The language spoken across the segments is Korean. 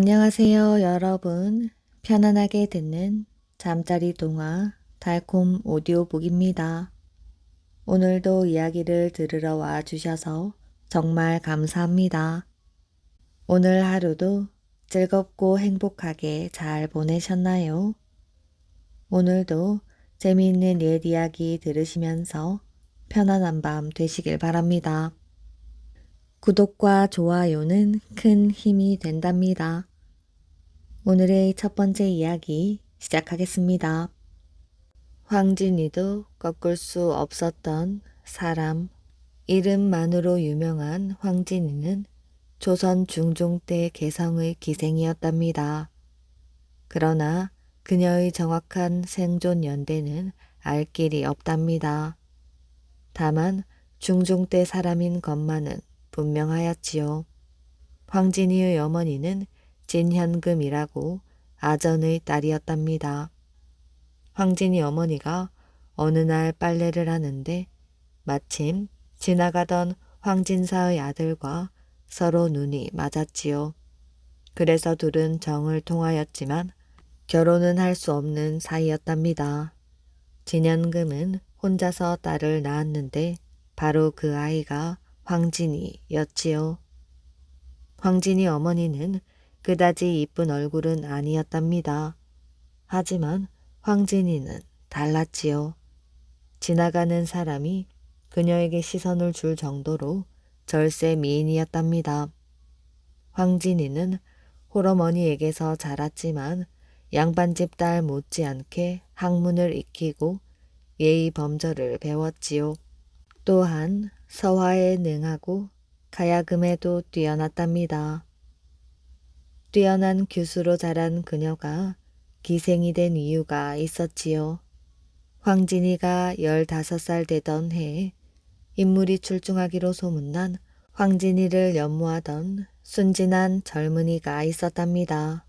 안녕하세요, 여러분. 편안하게 듣는 잠자리 동화 달콤 오디오북입니다. 오늘도 이야기를 들으러 와 주셔서 정말 감사합니다. 오늘 하루도 즐겁고 행복하게 잘 보내셨나요? 오늘도 재미있는 옛 이야기 들으시면서 편안한 밤 되시길 바랍니다. 구독과 좋아요는 큰 힘이 된답니다. 오늘의 첫 번째 이야기 시작하겠습니다. 황진이도 꺾을 수 없었던 사람. 이름만으로 유명한 황진이는 조선 중종 때 개성의 기생이었답니다. 그러나 그녀의 정확한 생존 연대는 알 길이 없답니다. 다만 중종 때 사람인 것만은 분명하였지요. 황진이의 어머니는 진현금이라고 아전의 딸이었답니다. 황진이 어머니가 어느 날 빨래를 하는데 마침 지나가던 황진사의 아들과 서로 눈이 맞았지요. 그래서 둘은 정을 통하였지만 결혼은 할 수 없는 사이였답니다. 진현금은 혼자서 딸을 낳았는데 바로 그 아이가 황진이였지요. 황진이 어머니는 그다지 이쁜 얼굴은 아니었답니다. 하지만 황진이는 달랐지요. 지나가는 사람이 그녀에게 시선을 줄 정도로 절세 미인이었답니다. 황진이는 홀어머니에게서 자랐지만 양반집 딸 못지않게 학문을 익히고 예의 범절을 배웠지요. 또한 서화에 능하고 가야금에도 뛰어났답니다. 뛰어난 규수로 자란 그녀가 기생이 된 이유가 있었지요. 황진이가 15살 되던 해에 인물이 출중하기로 소문난 황진이를 연모하던 순진한 젊은이가 있었답니다.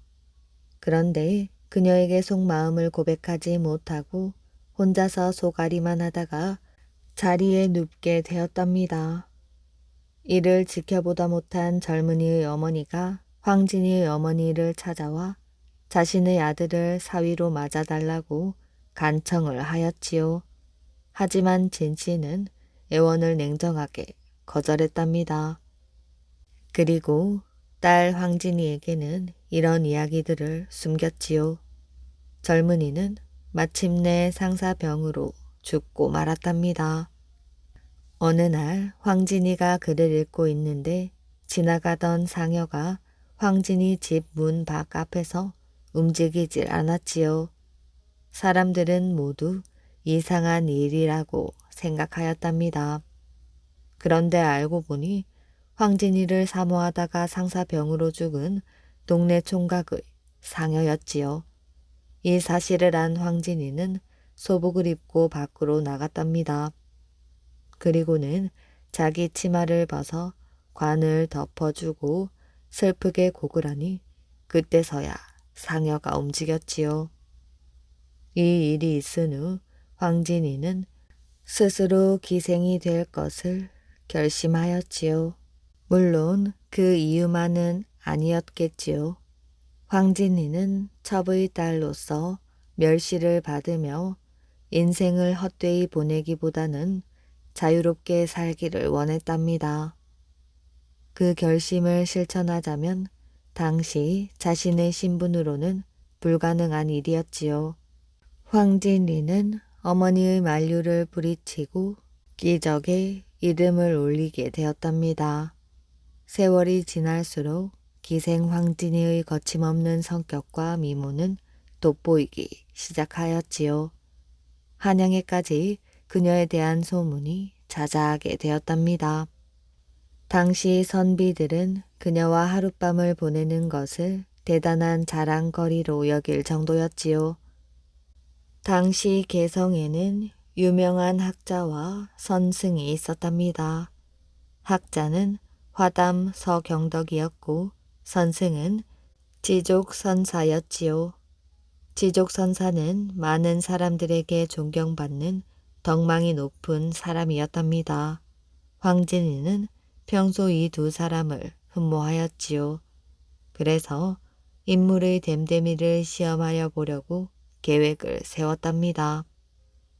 그런데 그녀에게 속마음을 고백하지 못하고 혼자서 소가리만 하다가 자리에 눕게 되었답니다. 이를 지켜보다 못한 젊은이의 어머니가 황진이의 어머니를 찾아와 자신의 아들을 사위로 맞아달라고 간청을 하였지요. 하지만 진씨는 애원을 냉정하게 거절했답니다. 그리고 딸 황진이에게는 이런 이야기들을 숨겼지요. 젊은이는 마침내 상사병으로 죽고 말았답니다. 어느 날 황진이가 글을 읽고 있는데 지나가던 상여가 황진이 집 문 밖 앞에서 움직이질 않았지요. 사람들은 모두 이상한 일이라고 생각하였답니다. 그런데 알고 보니 황진이를 사모하다가 상사병으로 죽은 동네 총각의 상여였지요. 이 사실을 안 황진이는 소복을 입고 밖으로 나갔답니다. 그리고는 자기 치마를 벗어 관을 덮어주고 슬프게 곡을 하니 그때서야 상여가 움직였지요. 이 일이 있은 후 황진이는 스스로 기생이 될 것을 결심하였지요. 물론 그 이유만은 아니었겠지요. 황진이는 첩의 딸로서 멸시를 받으며 인생을 헛되이 보내기보다는 자유롭게 살기를 원했답니다. 그 결심을 실천하자면 당시 자신의 신분으로는 불가능한 일이었지요. 황진리는 어머니의 만류를 부리치고 기적에 이름을 올리게 되었답니다. 세월이 지날수록 기생 황진이의 거침없는 성격과 미모는 돋보이기 시작하였지요. 한양에까지 그녀에 대한 소문이 자자하게 되었답니다. 당시 선비들은 그녀와 하룻밤을 보내는 것을 대단한 자랑거리로 여길 정도였지요. 당시 개성에는 유명한 학자와 선승이 있었답니다. 학자는 화담 서경덕이었고 선승은 지족선사였지요. 지족선사는 많은 사람들에게 존경받는 덕망이 높은 사람이었답니다. 황진이는 평소 이 두 사람을 흠모하였지요. 그래서 인물의 됨됨이를 시험하여 보려고 계획을 세웠답니다.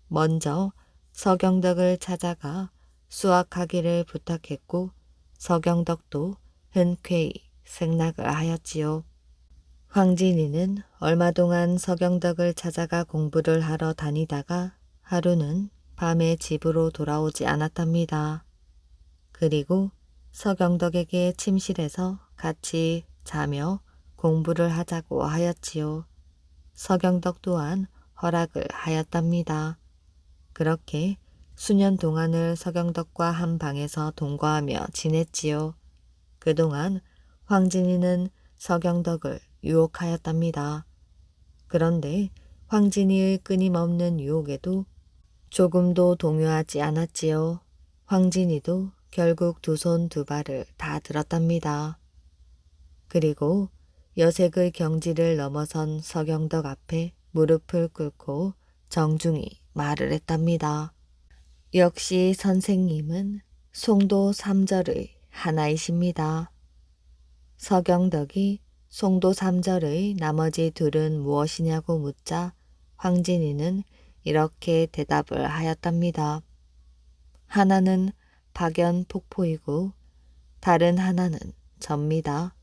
먼저 서경덕을 찾아가 수학하기를 부탁했고 서경덕도 흔쾌히 승낙을 하였지요. 황진이는 얼마 동안 서경덕을 찾아가 공부를 하러 다니다가 하루는 밤에 집으로 돌아오지 않았답니다. 그리고 서경덕에게 침실에서 같이 자며 공부를 하자고 하였지요. 서경덕 또한 허락을 하였답니다. 그렇게 수년 동안을 서경덕과 한 방에서 동거하며 지냈지요. 그동안 황진이는 서경덕을 유혹하였답니다. 그런데 황진이의 끊임없는 유혹에도 조금도 동요하지 않았지요. 황진이도 결국 두 손 두 발을 다 들었답니다. 그리고 여색의 경지를 넘어선 서경덕 앞에 무릎을 꿇고 정중히 말을 했답니다. 역시 선생님은 송도 삼절의 하나이십니다. 서경덕이 송도 삼절의 나머지 둘은 무엇이냐고 묻자 황진이는 이렇게 대답을 하였답니다. 하나는 박연폭포이고 다른 하나는 접니다.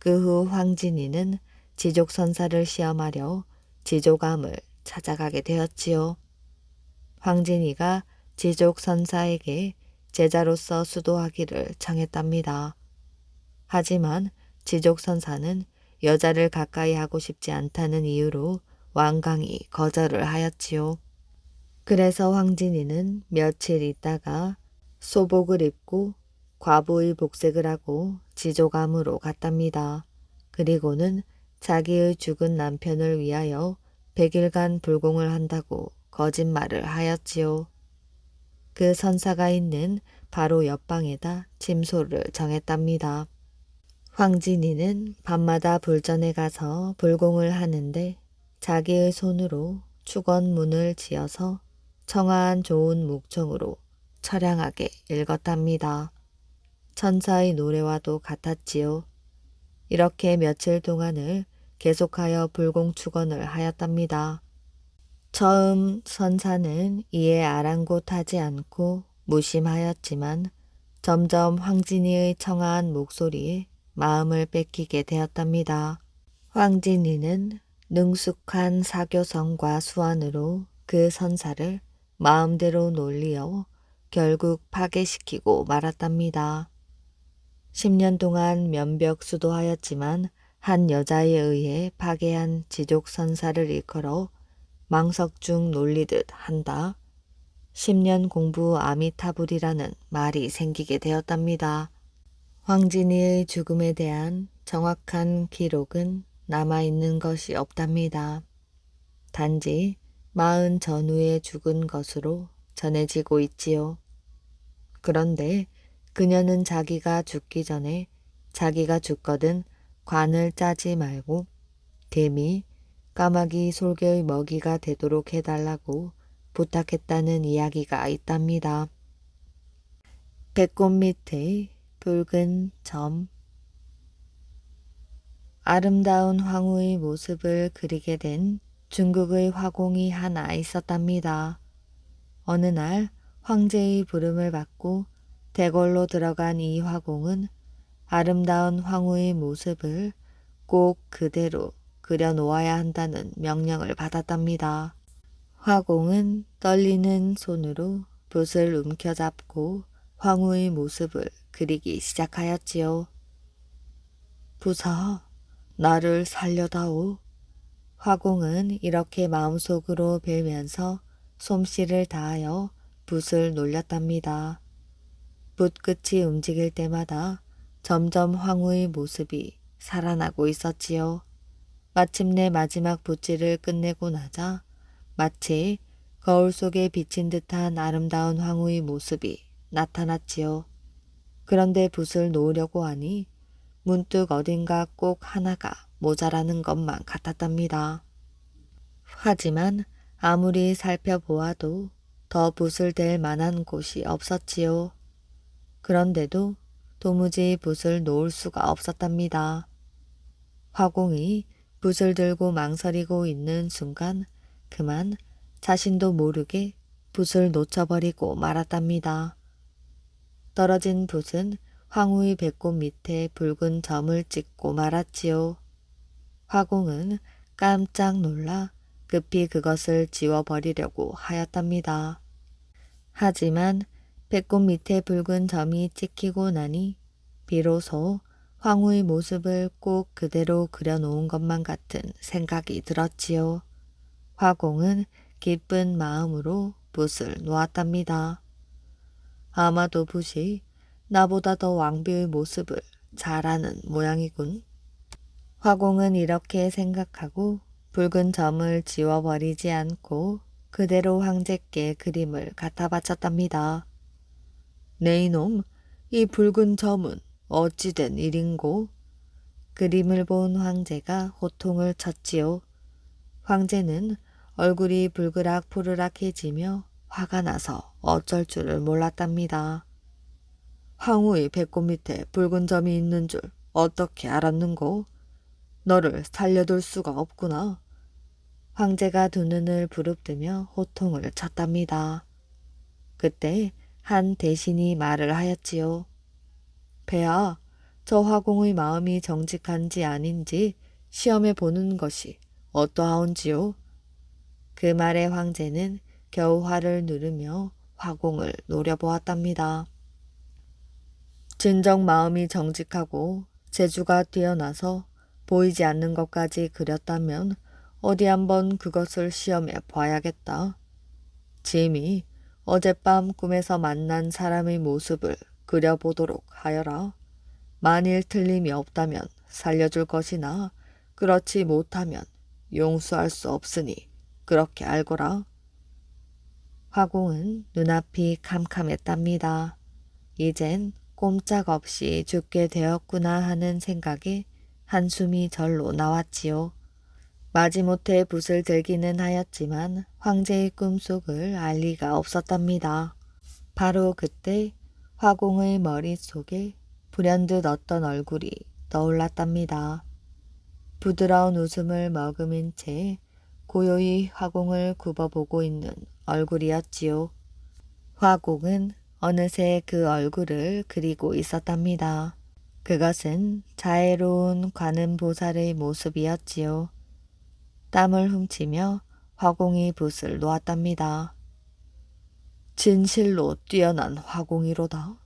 그 후 황진이는 지족선사를 시험하려 지족암을 찾아가게 되었지요. 황진이가 지족선사에게 제자로서 수도하기를 청했답니다. 하지만 지족선사는 여자를 가까이 하고 싶지 않다는 이유로 완강히 거절을 하였지요. 그래서 황진이는 며칠 있다가 소복을 입고 과부의 복색을 하고 지족암으로 갔답니다. 그리고는 자기의 죽은 남편을 위하여 100일간 불공을 한다고 거짓말을 하였지요. 그 선사가 있는 바로 옆방에다 침소를 정했답니다. 황진이는 밤마다 불전에 가서 불공을 하는데 자기의 손으로 축원문을 지어서 청아한 좋은 묵청으로 처량하게 읽었답니다. 천사의 노래와도 같았지요. 이렇게 며칠 동안을 계속하여 불공 축원을 하였답니다. 처음 선사는 이에 아랑곳하지 않고 무심하였지만 점점 황진이의 청아한 목소리에 마음을 뺏기게 되었답니다. 황진이는 능숙한 사교성과 수완으로 그 선사를 마음대로 놀리어 결국 파괴시키고 말았답니다. 10년 동안 면벽수도하였지만 한 여자에 의해 파괴한 지족선사를 일컬어 망석중 놀리듯 한다. 10년 공부 아미타불이라는 말이 생기게 되었답니다. 황진이의 죽음에 대한 정확한 기록은 남아있는 것이 없답니다. 단지 40 전후에 죽은 것으로 전해지고 있지요. 그런데 그녀는 자기가 죽기 전에 자기가 죽거든 관을 짜지 말고 개미, 까마귀 솔개의 먹이가 되도록 해달라고 부탁했다는 이야기가 있답니다. 배꼽 밑의 붉은 점. 아름다운 황후의 모습을 그리게 된 중국의 화공이 하나 있었답니다. 어느 날 황제의 부름을 받고 대궐로 들어간 이 화공은 아름다운 황후의 모습을 꼭 그대로 그려놓아야 한다는 명령을 받았답니다. 화공은 떨리는 손으로 붓을 움켜잡고 황후의 모습을 그리기 시작하였지요. 부사, 나를 살려다오. 화공은 이렇게 마음속으로 빌면서 솜씨를 다하여 붓을 놀렸답니다. 붓끝이 움직일 때마다 점점 황후의 모습이 살아나고 있었지요. 마침내 마지막 붓질을 끝내고 나자 마치 거울 속에 비친 듯한 아름다운 황후의 모습이 나타났지요. 그런데 붓을 놓으려고 하니 문득 어딘가 꼭 하나가 모자라는 것만 같았답니다. 하지만 아무리 살펴보아도 더 붓을 댈 만한 곳이 없었지요. 그런데도 도무지 붓을 놓을 수가 없었답니다. 화공이 붓을 들고 망설이고 있는 순간 그만 자신도 모르게 붓을 놓쳐버리고 말았답니다. 떨어진 붓은 황후의 배꼽 밑에 붉은 점을 찍고 말았지요. 화공은 깜짝 놀라 급히 그것을 지워버리려고 하였답니다. 하지만 배꼽 밑에 붉은 점이 찍히고 나니 비로소 황후의 모습을 꼭 그대로 그려놓은 것만 같은 생각이 들었지요. 화공은 기쁜 마음으로 붓을 놓았답니다. 아마도 붓이 나보다 더 왕비의 모습을 잘 아는 모양이군. 화공은 이렇게 생각하고 붉은 점을 지워버리지 않고 그대로 황제께 그림을 갖다 바쳤답니다. 네 이놈, 이 붉은 점은 어찌된 일인고? 그림을 본 황제가 호통을 쳤지요. 황제는 얼굴이 불그락 푸르락해지며 화가 나서 어쩔 줄을 몰랐답니다. 황후의 배꼽 밑에 붉은 점이 있는 줄 어떻게 알았는고? 너를 살려둘 수가 없구나. 황제가 두 눈을 부릅뜨며 호통을 쳤답니다. 그때 한 대신이 말을 하였지요. 배야, 저 화공의 마음이 정직한지 아닌지 시험해 보는 것이 어떠하온지요? 그 말에 황제는 겨우 화를 누르며 화공을 노려보았답니다. 진정 마음이 정직하고 재주가 뛰어나서 보이지 않는 것까지 그렸다면 어디 한번 그것을 시험해 봐야겠다. 짐이 어젯밤 꿈에서 만난 사람의 모습을 그려보도록 하여라. 만일 틀림이 없다면 살려줄 것이나 그렇지 못하면 용서할 수 없으니 그렇게 알거라. 화공은 눈앞이 캄캄했답니다. 이젠 꼼짝없이 죽게 되었구나 하는 생각에 한숨이 절로 나왔지요. 마지못해 붓을 들기는 하였지만 황제의 꿈속을 알 리가 없었답니다. 바로 그때 화공의 머릿속에 불현듯 어떤 얼굴이 떠올랐답니다. 부드러운 웃음을 머금은 채 고요히 화공을 굽어보고 있는 얼굴이었지요. 화공은 어느새 그 얼굴을 그리고 있었답니다. 그것은 자애로운 관음보살의 모습이었지요. 땀을 훔치며 화공이 붓을 놓았답니다. 진실로 뛰어난 화공이로다.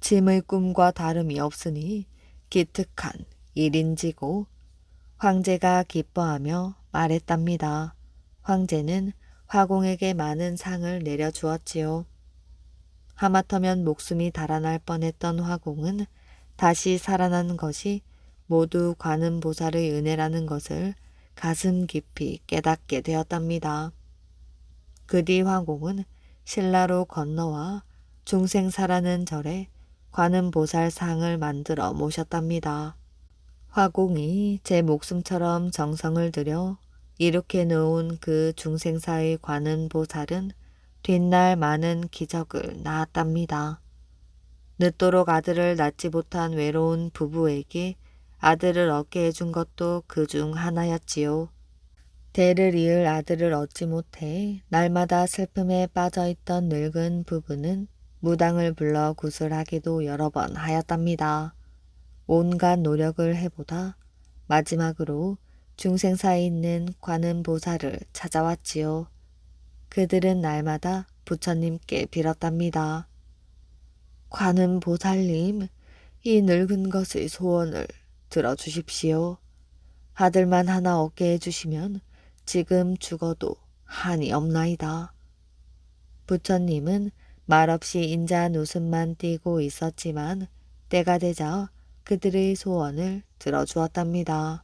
짐의 꿈과 다름이 없으니 기특한 일인지고. 황제가 기뻐하며 말했답니다. 황제는 화공에게 많은 상을 내려주었지요. 하마터면 목숨이 달아날 뻔했던 화공은 다시 살아난 것이 모두 관음보살의 은혜라는 것을 가슴 깊이 깨닫게 되었답니다. 그 뒤 화공은 신라로 건너와 중생사라는 절에 관음보살 상을 만들어 모셨답니다. 화공이 제 목숨처럼 정성을 들여 이룩해 놓은 그 중생사의 관음보살은 뒷날 많은 기적을 낳았답니다. 늦도록 아들을 낳지 못한 외로운 부부에게 아들을 얻게 해준 것도 그 중 하나였지요. 대를 이을 아들을 얻지 못해 날마다 슬픔에 빠져있던 늙은 부부는 무당을 불러 구슬하기도 여러 번 하였답니다. 온갖 노력을 해보다 마지막으로 중생사에 있는 관음보살을 찾아왔지요. 그들은 날마다 부처님께 빌었답니다. 관음보살님, 이 늙은 것의 소원을 들어주십시오. 아들만 하나 얻게 해주시면 지금 죽어도 한이 없나이다. 부처님은 말없이 인자한 웃음만 띠고 있었지만 때가 되자 그들의 소원을 들어주었답니다.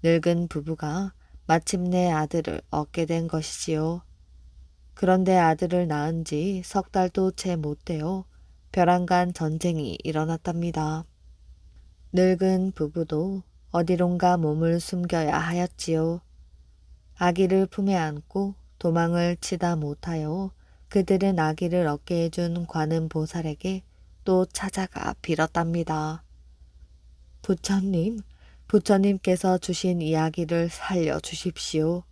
늙은 부부가 마침내 아들을 얻게 된 것이지요. 그런데 아들을 낳은 지 석 달도 채 못 되어 벼랑간 전쟁이 일어났답니다. 늙은 부부도 어디론가 몸을 숨겨야 하였지요. 아기를 품에 안고 도망을 치다 못하여 그들은 아기를 얻게 해준 관음보살에게 또 찾아가 빌었답니다. 부처님, 부처님께서 주신 이야기를 살려주십시오.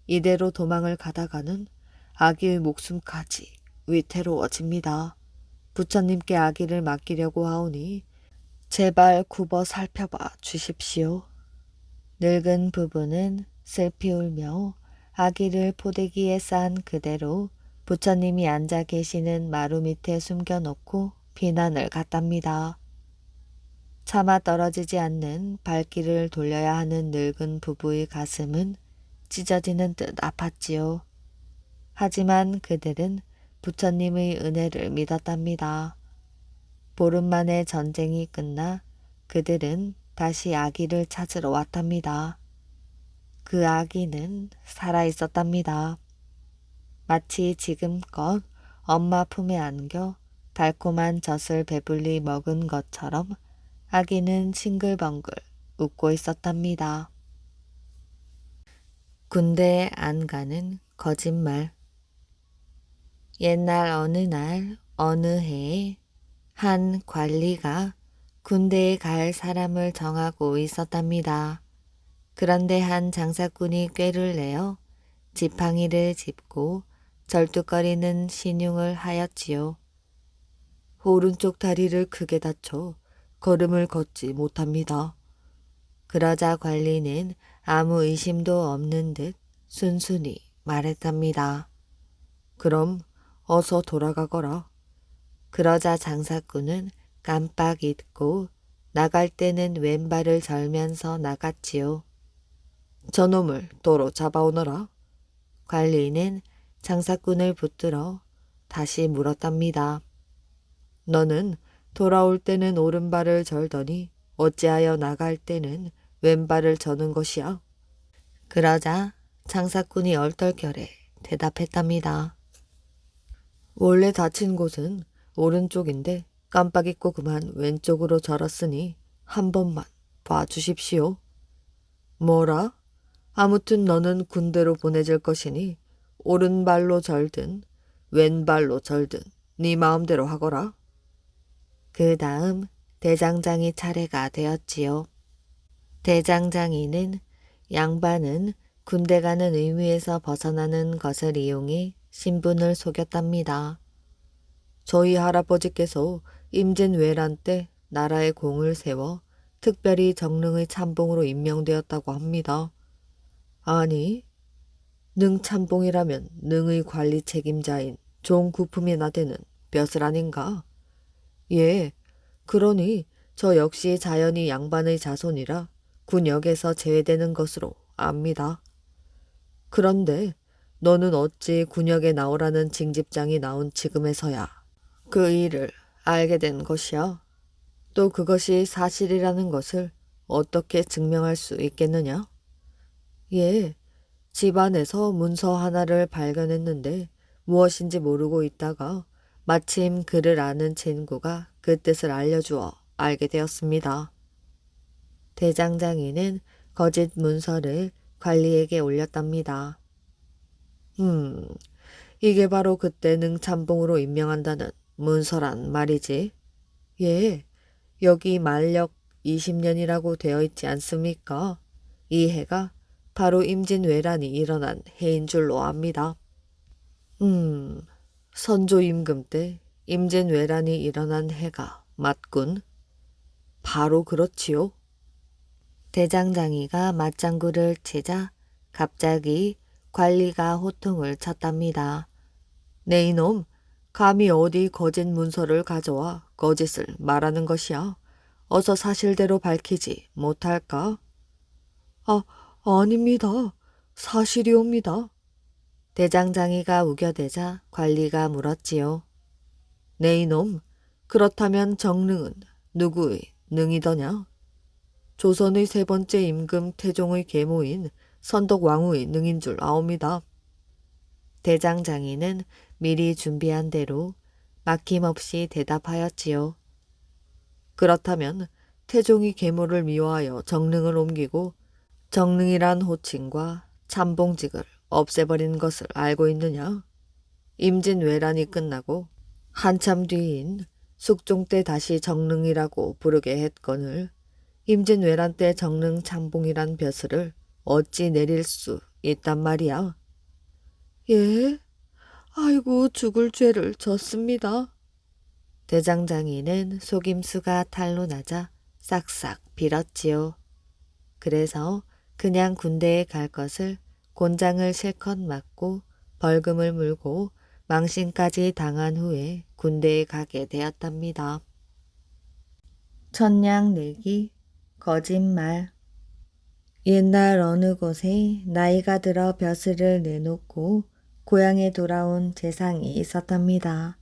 이대로 도망을 가다가는 아기의 목숨까지 위태로워집니다. 부처님께 아기를 맡기려고 하오니 제발 굽어 살펴봐 주십시오. 늙은 부부는 슬피 울며 아기를 포대기에 싼 그대로 부처님이 앉아 계시는 마루 밑에 숨겨놓고 비난을 갔답니다. 차마 떨어지지 않는 발길을 돌려야 하는 늙은 부부의 가슴은 찢어지는 듯 아팠지요. 하지만 그들은 부처님의 은혜를 믿었답니다. 보름 만에 전쟁이 끝나 그들은 다시 아기를 찾으러 왔답니다. 그 아기는 살아 있었답니다. 마치 지금껏 엄마 품에 안겨 달콤한 젖을 배불리 먹은 것처럼 아기는 싱글벙글 웃고 있었답니다. 군대에 안 가는 거짓말. 옛날 어느 날 어느 해에 한 관리가 군대에 갈 사람을 정하고 있었답니다. 그런데 한 장사꾼이 꾀를 내어 지팡이를 짚고 절뚝거리는 신용을 하였지요. 오른쪽 다리를 크게 다쳐 걸음을 걷지 못합니다. 그러자 관리는 아무 의심도 없는 듯 순순히 말했답니다. 그럼 어서 돌아가거라. 그러자 장사꾼은 깜빡 잊고 나갈 때는 왼발을 절면서 나갔지요. 저놈을 도로 잡아오너라. 관리는 장사꾼을 붙들어 다시 물었답니다. 너는 돌아올 때는 오른발을 절더니 어찌하여 나갈 때는 왼발을 저는 것이야? 그러자 장사꾼이 얼떨결에 대답했답니다. 원래 다친 곳은 오른쪽인데 깜빡 잊고 그만 왼쪽으로 절었으니 한 번만 봐주십시오. 뭐라? 아무튼 너는 군대로 보내질 것이니 오른발로 절든 왼발로 절든 네 마음대로 하거라. 그 다음 대장장이 차례가 되었지요. 대장장이는 양반은 군대 가는 의무에서 벗어나는 것을 이용해 신분을 속였답니다. 저희 할아버지께서 임진왜란 때 나라의 공을 세워 특별히 정릉의 참봉으로 임명되었다고 합니다. 아니, 능참봉이라면 능의 관리 책임자인 종구품이나 되는 벼슬 아닌가? 예, 그러니 저 역시 자연히 양반의 자손이라 군역에서 제외되는 것으로 압니다. 그런데 너는 어찌 군역에 나오라는 징집장이 나온 지금에서야 그 일을 알게 된 것이야? 또 그것이 사실이라는 것을 어떻게 증명할 수 있겠느냐? 예, 집안에서 문서 하나를 발견했는데 무엇인지 모르고 있다가 마침 그를 아는 친구가 그 뜻을 알려주어 알게 되었습니다. 대장장이는 거짓 문서를 관리에게 올렸답니다. 이게 바로 그때 능참봉으로 임명한다는 문서란 말이지. 예, 여기 만력 20년이라고 되어 있지 않습니까? 이 해가 바로 임진왜란이 일어난 해인 줄로 압니다. 선조 임금 때 임진왜란이 일어난 해가 맞군. 바로 그렇지요. 대장장이가 맞장구를 치자 갑자기 관리가 호통을 쳤답니다. 네 이놈, 감히 어디 거짓 문서를 가져와 거짓을 말하는 것이야. 어서 사실대로 밝히지 못할까? 아닙니다. 사실이옵니다. 대장장이가 우겨대자 관리가 물었지요. 네 이놈, 그렇다면 정릉은 누구의 능이더냐? 조선의 세 번째 임금 태종의 계모인 선덕왕후의 능인 줄 아옵니다. 대장장이는 미리 준비한 대로 막힘없이 대답하였지요. 그렇다면 태종이 계모를 미워하여 정릉을 옮기고 정릉이란 호칭과 참봉직을 없애버린 것을 알고 있느냐? 임진왜란이 끝나고 한참 뒤인 숙종 때 다시 정릉이라고 부르게 했거늘 임진 외란 때 정릉 참봉이란 벼슬을 어찌 내릴 수 있단 말이야. 예? 아이고 죽을 죄를 졌습니다. 대장장이는 속임수가 탄로 나자 싹싹 빌었지요. 그래서 그냥 군대에 갈 것을 곤장을 실컷 맞고 벌금을 물고 망신까지 당한 후에 군대에 가게 되었답니다. 천냥 내기, 거짓말. 옛날 어느 곳에 나이가 들어 벼슬을 내놓고 고향에 돌아온 재상이 있었답니다.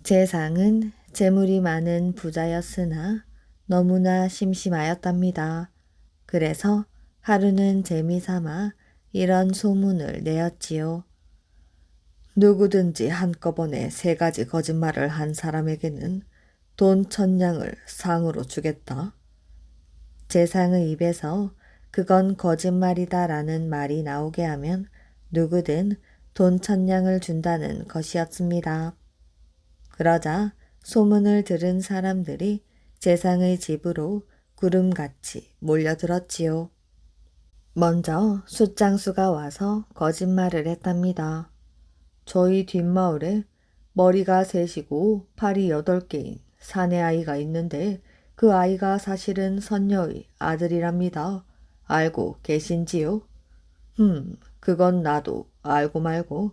재상은 재물이 많은 부자였으나 너무나 심심하였답니다. 그래서 하루는 재미삼아 이런 소문을 내었지요. 누구든지 한꺼번에 3가지 거짓말을 한 사람에게는 돈 1000냥을 상으로 주겠다. 재상의 입에서 그건 거짓말이다라는 말이 나오게 하면 누구든 돈 1000냥을 준다는 것이었습니다. 그러자 소문을 들은 사람들이 재상의 집으로 구름같이 몰려들었지요. 먼저 숫장수가 와서 거짓말을 했답니다. 저희 뒷마을에 머리가 셋이고 팔이 8개인 사내 아이가 있는데 그 아이가 사실은 선녀의 아들이랍니다. 알고 계신지요? 그건 나도 알고 말고.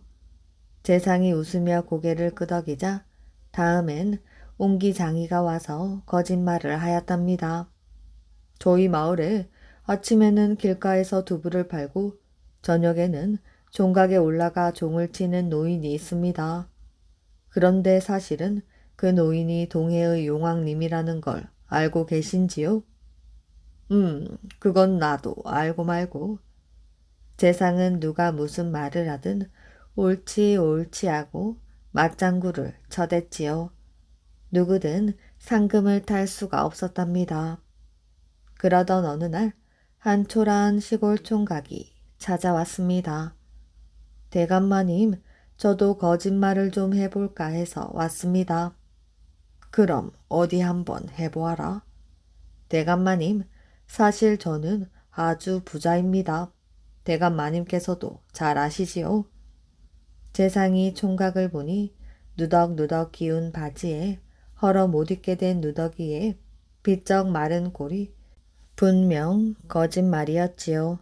재상이 웃으며 고개를 끄덕이자 다음엔 옹기장이가 와서 거짓말을 하였답니다. 저희 마을에 아침에는 길가에서 두부를 팔고 저녁에는 종각에 올라가 종을 치는 노인이 있습니다. 그런데 사실은 그 노인이 동해의 용왕님이라는 걸 알고 계신지요? 그건 나도 알고 말고. 재상은 누가 무슨 말을 하든 옳지 옳지 하고 맞장구를 쳐댔지요. 누구든 상금을 탈 수가 없었답니다. 그러던 어느 날 한 초라한 시골 총각이 찾아왔습니다. 대감마님, 저도 거짓말을 좀 해볼까 해서 왔습니다. 그럼 어디 한번 해보아라. 대감마님, 사실 저는 아주 부자입니다. 대감마님께서도 잘 아시지요? 재상이 총각을 보니 누덕누덕 기운 바지에 헐어 못 입게 된 누더기에 비쩍 마른 꼴이 분명 거짓말이었지요.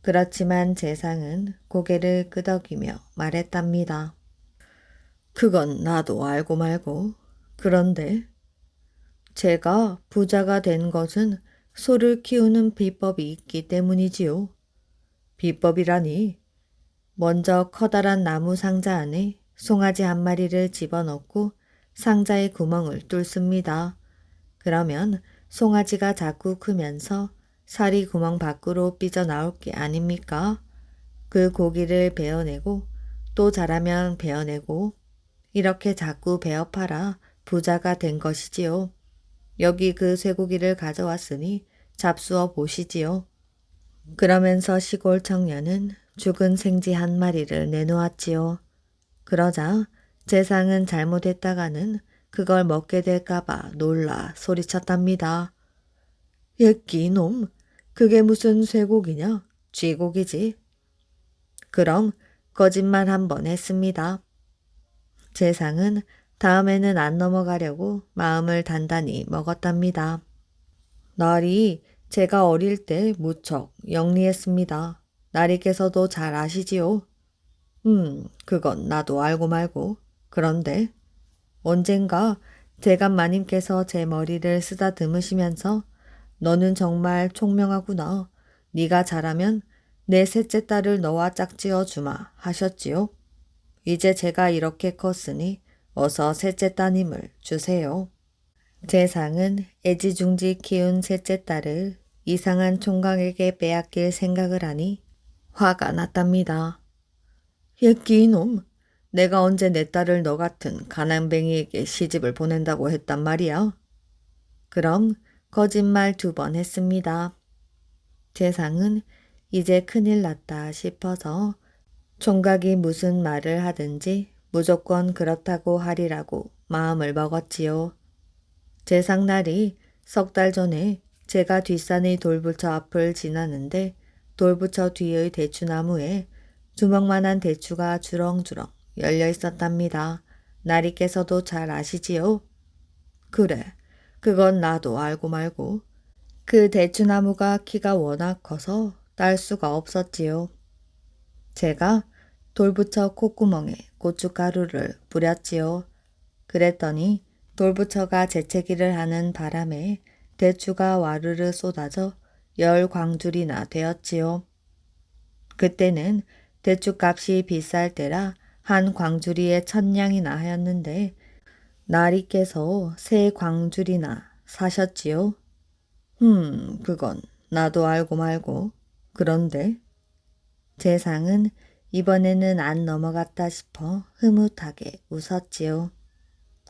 그렇지만 재상은 고개를 끄덕이며 말했답니다. 그건 나도 알고 말고. 그런데 제가 부자가 된 것은 소를 키우는 비법이 있기 때문이지요. 비법이라니. 먼저 커다란 나무 상자 안에 송아지 한 마리를 집어넣고 상자의 구멍을 뚫습니다. 그러면 송아지가 자꾸 크면서 살이 구멍 밖으로 삐져나올 게 아닙니까? 그 고기를 베어내고 또 자라면 베어내고 이렇게 자꾸 베어 팔아 부자가 된 것이지요. 여기 그 쇠고기를 가져왔으니 잡수어 보시지요. 그러면서 시골 청년은 죽은 생쥐 한 마리를 내놓았지요. 그러자 재상은 잘못했다가는 그걸 먹게 될까봐 놀라 소리쳤답니다. 예끼 놈, 그게 무슨 쇠고기냐? 쥐고기지. 그럼 거짓말 한번 했습니다. 재상은 다음에는 안 넘어가려고 마음을 단단히 먹었답니다. 날이 제가 어릴 때 무척 영리했습니다. 나리께서도 잘 아시지요? 그건 나도 알고 말고. 그런데 언젠가 대감마님께서 제 머리를 쓰다듬으시면서 너는 정말 총명하구나. 네가 잘하면 내 셋째 딸을 너와 짝지어 주마 하셨지요. 이제 제가 이렇게 컸으니 어서 셋째 따님을 주세요. 재상은 애지중지 키운 셋째 딸을 이상한 총각에게 빼앗길 생각을 하니 화가 났답니다. 예끼 이놈, 내가 언제 내 딸을 너 같은 가난뱅이에게 시집을 보낸다고 했단 말이야. 그럼 거짓말 2번 했습니다. 재상은 이제 큰일 났다 싶어서 총각이 무슨 말을 하든지 무조건 그렇다고 하리라고 마음을 먹었지요. 재상날이 3달 전에 제가 뒷산의 돌부처 앞을 지나는데 돌부처 뒤의 대추나무에 주먹만한 대추가 주렁주렁 열려 있었답니다. 나리께서도 잘 아시지요? 그래, 그건 나도 알고 말고. 그 대추나무가 키가 워낙 커서 딸 수가 없었지요. 제가 돌부처 콧구멍에 고춧가루를 뿌렸지요. 그랬더니 돌부처가 재채기를 하는 바람에 대추가 와르르 쏟아져 10광줄이나 되었지요. 그때는 대추값이 비쌀 때라 한 광주리에 1,000냥이나 하였는데 나리께서 3광줄이나 사셨지요. 그건 나도 알고 말고. 그런데 재상은 이번에는 안 넘어갔다 싶어 흐뭇하게 웃었지요.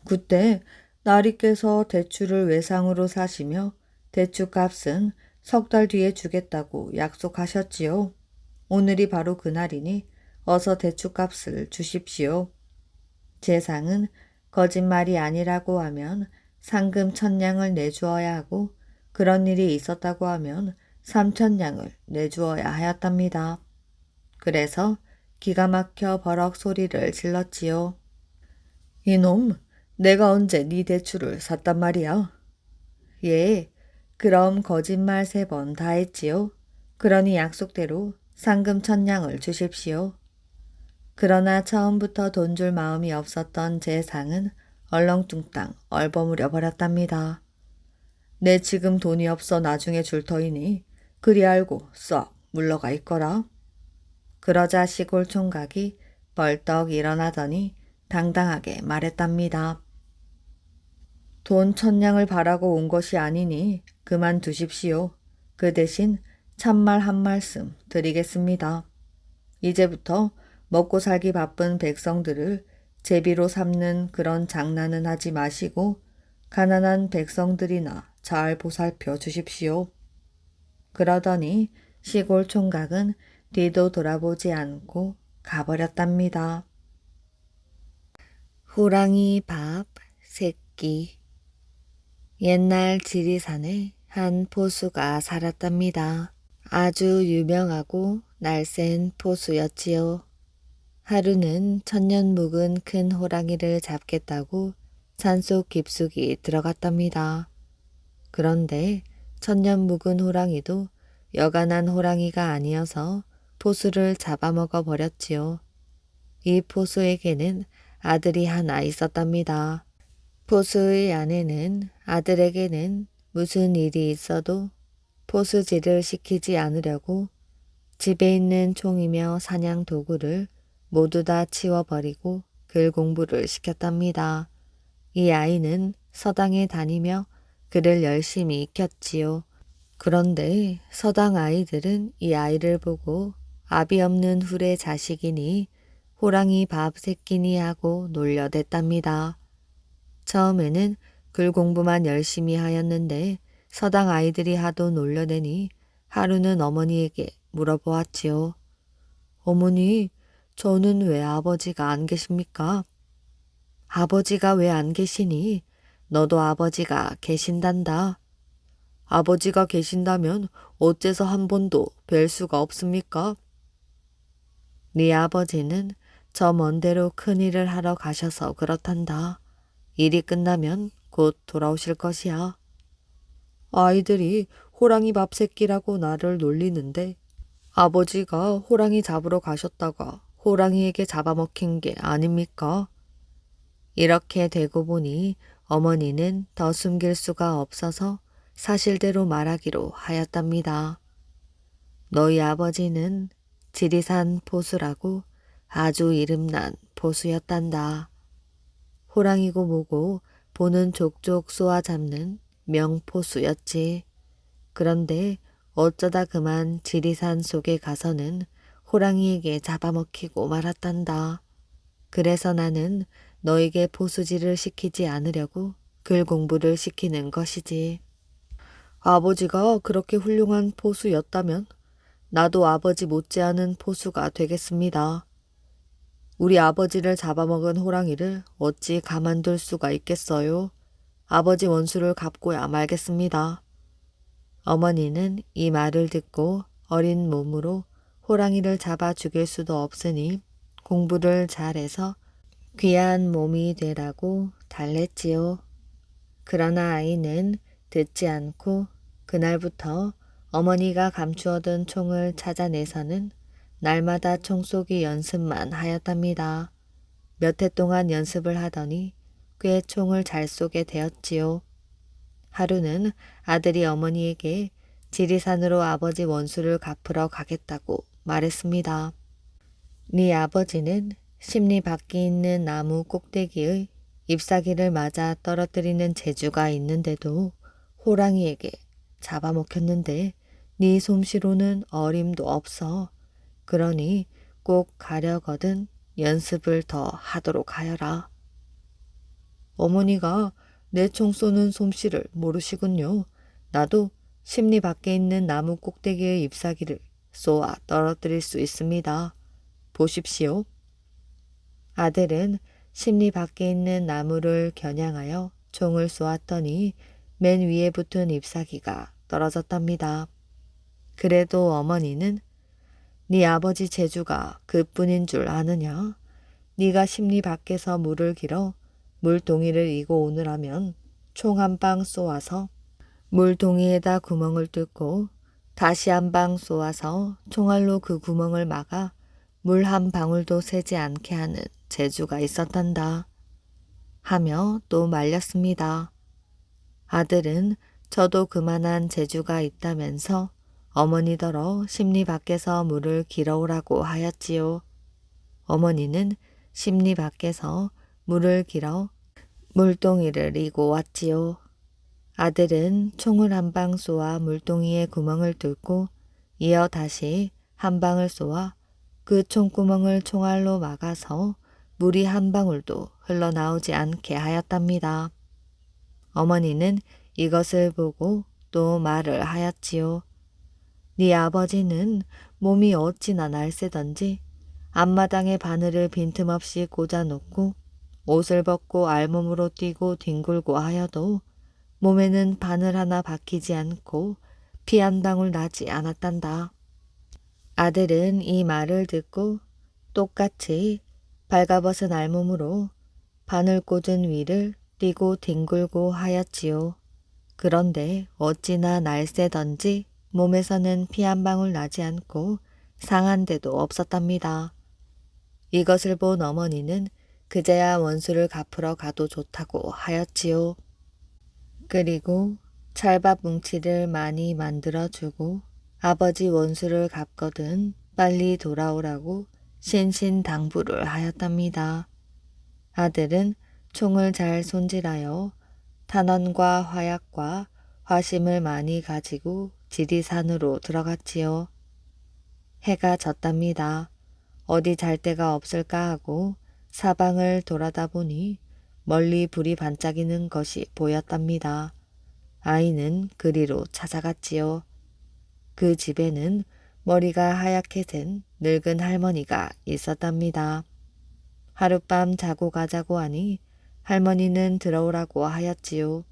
그때 나리께서 대추를 외상으로 사시며 대추값은 3달 뒤에 주겠다고 약속하셨지요. 오늘이 바로 그날이니 어서 대추값을 주십시오. 재상은 거짓말이 아니라고 하면 상금 1,000냥을 내주어야 하고 그런 일이 있었다고 하면 3,000냥을 내주어야 하였답니다. 그래서 기가 막혀 버럭 소리를 질렀지요. 이놈, 내가 언제 네 대추를 샀단 말이야? 예, 그럼 거짓말 3번 다 했지요. 그러니 약속대로 상금 1,000냥을 주십시오. 그러나 처음부터 돈 줄 마음이 없었던 재상은 얼렁뚱땅 얼버무려 버렸답니다. 내 지금 돈이 없어 나중에 줄 터이니 그리 알고 썩 물러가 있거라. 그러자 시골 총각이 벌떡 일어나더니 당당하게 말했답니다. 돈 1,000냥을 바라고 온 것이 아니니 그만두십시오. 그 대신 참말 한 말씀 드리겠습니다. 이제부터 먹고 살기 바쁜 백성들을 제비로 삼는 그런 장난은 하지 마시고 가난한 백성들이나 잘 보살펴 주십시오. 그러더니 시골 총각은 뒤도 돌아보지 않고 가버렸답니다. 호랑이 밥 새끼. 옛날 지리산에 한 포수가 살았답니다. 아주 유명하고 날쌘 포수였지요. 하루는 천년 묵은 큰 호랑이를 잡겠다고 산속 깊숙이 들어갔답니다. 그런데 천년 묵은 호랑이도 여간한 호랑이가 아니어서 포수를 잡아먹어 버렸지요. 이 포수에게는 아들이 하나 있었답니다. 포수의 아내는 아들에게는 무슨 일이 있어도 포수질을 시키지 않으려고 집에 있는 총이며 사냥 도구를 모두 다 치워버리고 글 공부를 시켰답니다. 이 아이는 서당에 다니며 글을 열심히 익혔지요. 그런데 서당 아이들은 이 아이를 보고 아비 없는 훌의 자식이니 호랑이 밥 새끼니 하고 놀려댔답니다. 처음에는 글 공부만 열심히 하였는데 서당 아이들이 하도 놀려대니 하루는 어머니에게 물어보았지요. 어머니, 저는 왜 아버지가 안 계십니까? 아버지가 왜 안 계시니? 너도 아버지가 계신단다. 아버지가 계신다면 어째서 한 번도 뵐 수가 없습니까? 네 아버지는 저 먼 데로 큰일을 하러 가셔서 그렇단다. 일이 끝나면 곧 돌아오실 것이야. 아이들이 호랑이 밥 새끼라고 나를 놀리는데 아버지가 호랑이 잡으러 가셨다가 호랑이에게 잡아먹힌 게 아닙니까? 이렇게 되고 보니 어머니는 더 숨길 수가 없어서 사실대로 말하기로 하였답니다. 너희 아버지는 지리산 포수라고 아주 이름난 포수였단다. 호랑이고 뭐고 보는 족족 쏘아 잡는 명포수였지. 그런데 어쩌다 그만 지리산 속에 가서는 호랑이에게 잡아먹히고 말았단다. 그래서 나는 너에게 포수질을 시키지 않으려고 글 공부를 시키는 것이지. 아버지가 그렇게 훌륭한 포수였다면 나도 아버지 못지않은 포수가 되겠습니다. 우리 아버지를 잡아먹은 호랑이를 어찌 가만둘 수가 있겠어요? 아버지 원수를 갚고야 말겠습니다. 어머니는 이 말을 듣고 어린 몸으로 호랑이를 잡아 죽일 수도 없으니 공부를 잘해서 귀한 몸이 되라고 달랬지요. 그러나 아이는 듣지 않고 그날부터 어머니가 감추어둔 총을 찾아내서는 날마다 총 쏘기 연습만 하였답니다. 몇 해 동안 연습을 하더니 꽤 총을 잘 쏘게 되었지요. 하루는 아들이 어머니에게 지리산으로 아버지 원수를 갚으러 가겠다고 말했습니다. 네 아버지는 심리 밖에 있는 나무 꼭대기의 잎사귀를 맞아 떨어뜨리는 재주가 있는데도 호랑이에게 잡아먹혔는데 네 솜씨로는 어림도 없어. 그러니 꼭 가려거든 연습을 더 하도록 하여라. 어머니가 내 총 쏘는 솜씨를 모르시군요. 나도 심리 밖에 있는 나무 꼭대기의 잎사귀를 쏘아 떨어뜨릴 수 있습니다. 보십시오. 아들은 심리 밖에 있는 나무를 겨냥하여 총을 쏘았더니 맨 위에 붙은 잎사귀가 떨어졌답니다. 그래도 어머니는 네 아버지 재주가 그뿐인 줄 아느냐? 네가 심리 밖에서 물을 길어 물동이를 이고 오느라면 총 한 방 쏘아서 물동이에다 구멍을 뚫고 다시 한 방 쏘아서 총알로 그 구멍을 막아 물 한 방울도 새지 않게 하는 재주가 있었단다. 하며 또 말렸습니다. 아들은 저도 그만한 재주가 있다면서 어머니더러 심리 밖에서 물을 길어오라고 하였지요. 어머니는 심리 밖에서 물을 길어 물동이를 이고 왔지요. 아들은 총을 한 방 쏘아 물동이에 구멍을 뚫고 이어 다시 한 방을 쏘아 그 총구멍을 총알로 막아서 물이 한 방울도 흘러나오지 않게 하였답니다. 어머니는 이것을 보고 또 말을 하였지요. 네 아버지는 몸이 어찌나 날쌔던지 앞마당에 바늘을 빈틈없이 꽂아놓고 옷을 벗고 알몸으로 뛰고 뒹굴고 하여도 몸에는 바늘 하나 박히지 않고 피 한 방울 나지 않았단다. 아들은 이 말을 듣고 똑같이 발가벗은 알몸으로 바늘 꽂은 위를 뛰고 뒹굴고 하였지요. 그런데 어찌나 날쌔던지 몸에서는 피 한 방울 나지 않고 상한 데도 없었답니다. 이것을 본 어머니는 그제야 원수를 갚으러 가도 좋다고 하였지요. 그리고 찰밥 뭉치를 많이 만들어주고 아버지 원수를 갚거든 빨리 돌아오라고 신신당부를 하였답니다. 아들은 총을 잘 손질하여 탄원과 화약과 화심을 많이 가지고 지리산으로 들어갔지요. 해가 졌답니다. 어디 잘 데가 없을까 하고 사방을 돌아다 보니 멀리 불이 반짝이는 것이 보였답니다. 아이는 그리로 찾아갔지요. 그 집에는 머리가 하얗게 된 늙은 할머니가 있었답니다. 하룻밤 자고 가자고 하니 할머니는 들어오라고 하였지요.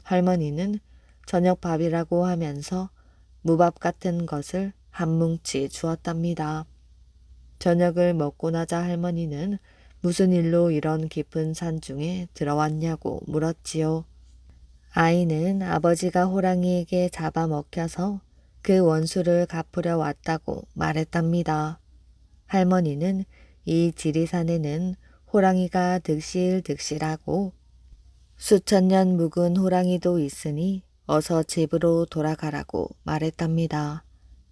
할머니는 저녁 밥이라고 하면서 무밥 같은 것을 한 뭉치 주었답니다. 저녁을 먹고 나자 할머니는 무슨 일로 이런 깊은 산중에 들어왔냐고 물었지요. 아이는 아버지가 호랑이에게 잡아먹혀서 그 원수를 갚으려 왔다고 말했답니다. 할머니는 이 지리산에는 호랑이가 득실득실하고 수천 년 묵은 호랑이도 있으니 어서 집으로 돌아가라고 말했답니다.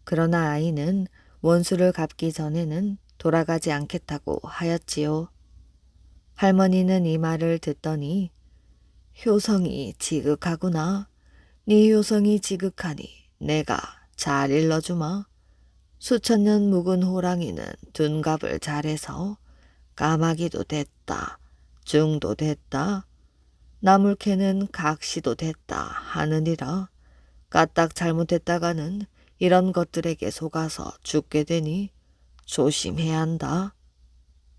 그러나 아이는 원수를 갚기 전에는 돌아가지 않겠다고 하였지요. 할머니는 이 말을 듣더니 효성이 지극하구나. 네 효성이 지극하니 내가 잘 일러주마. 수천 년 묵은 호랑이는 둔갑을 잘해서 까마귀도 됐다. 중도 됐다. 나물캐는 각시도 됐다 하느니라. 까딱 잘못했다가는 이런 것들에게 속아서 죽게 되니 조심해야 한다.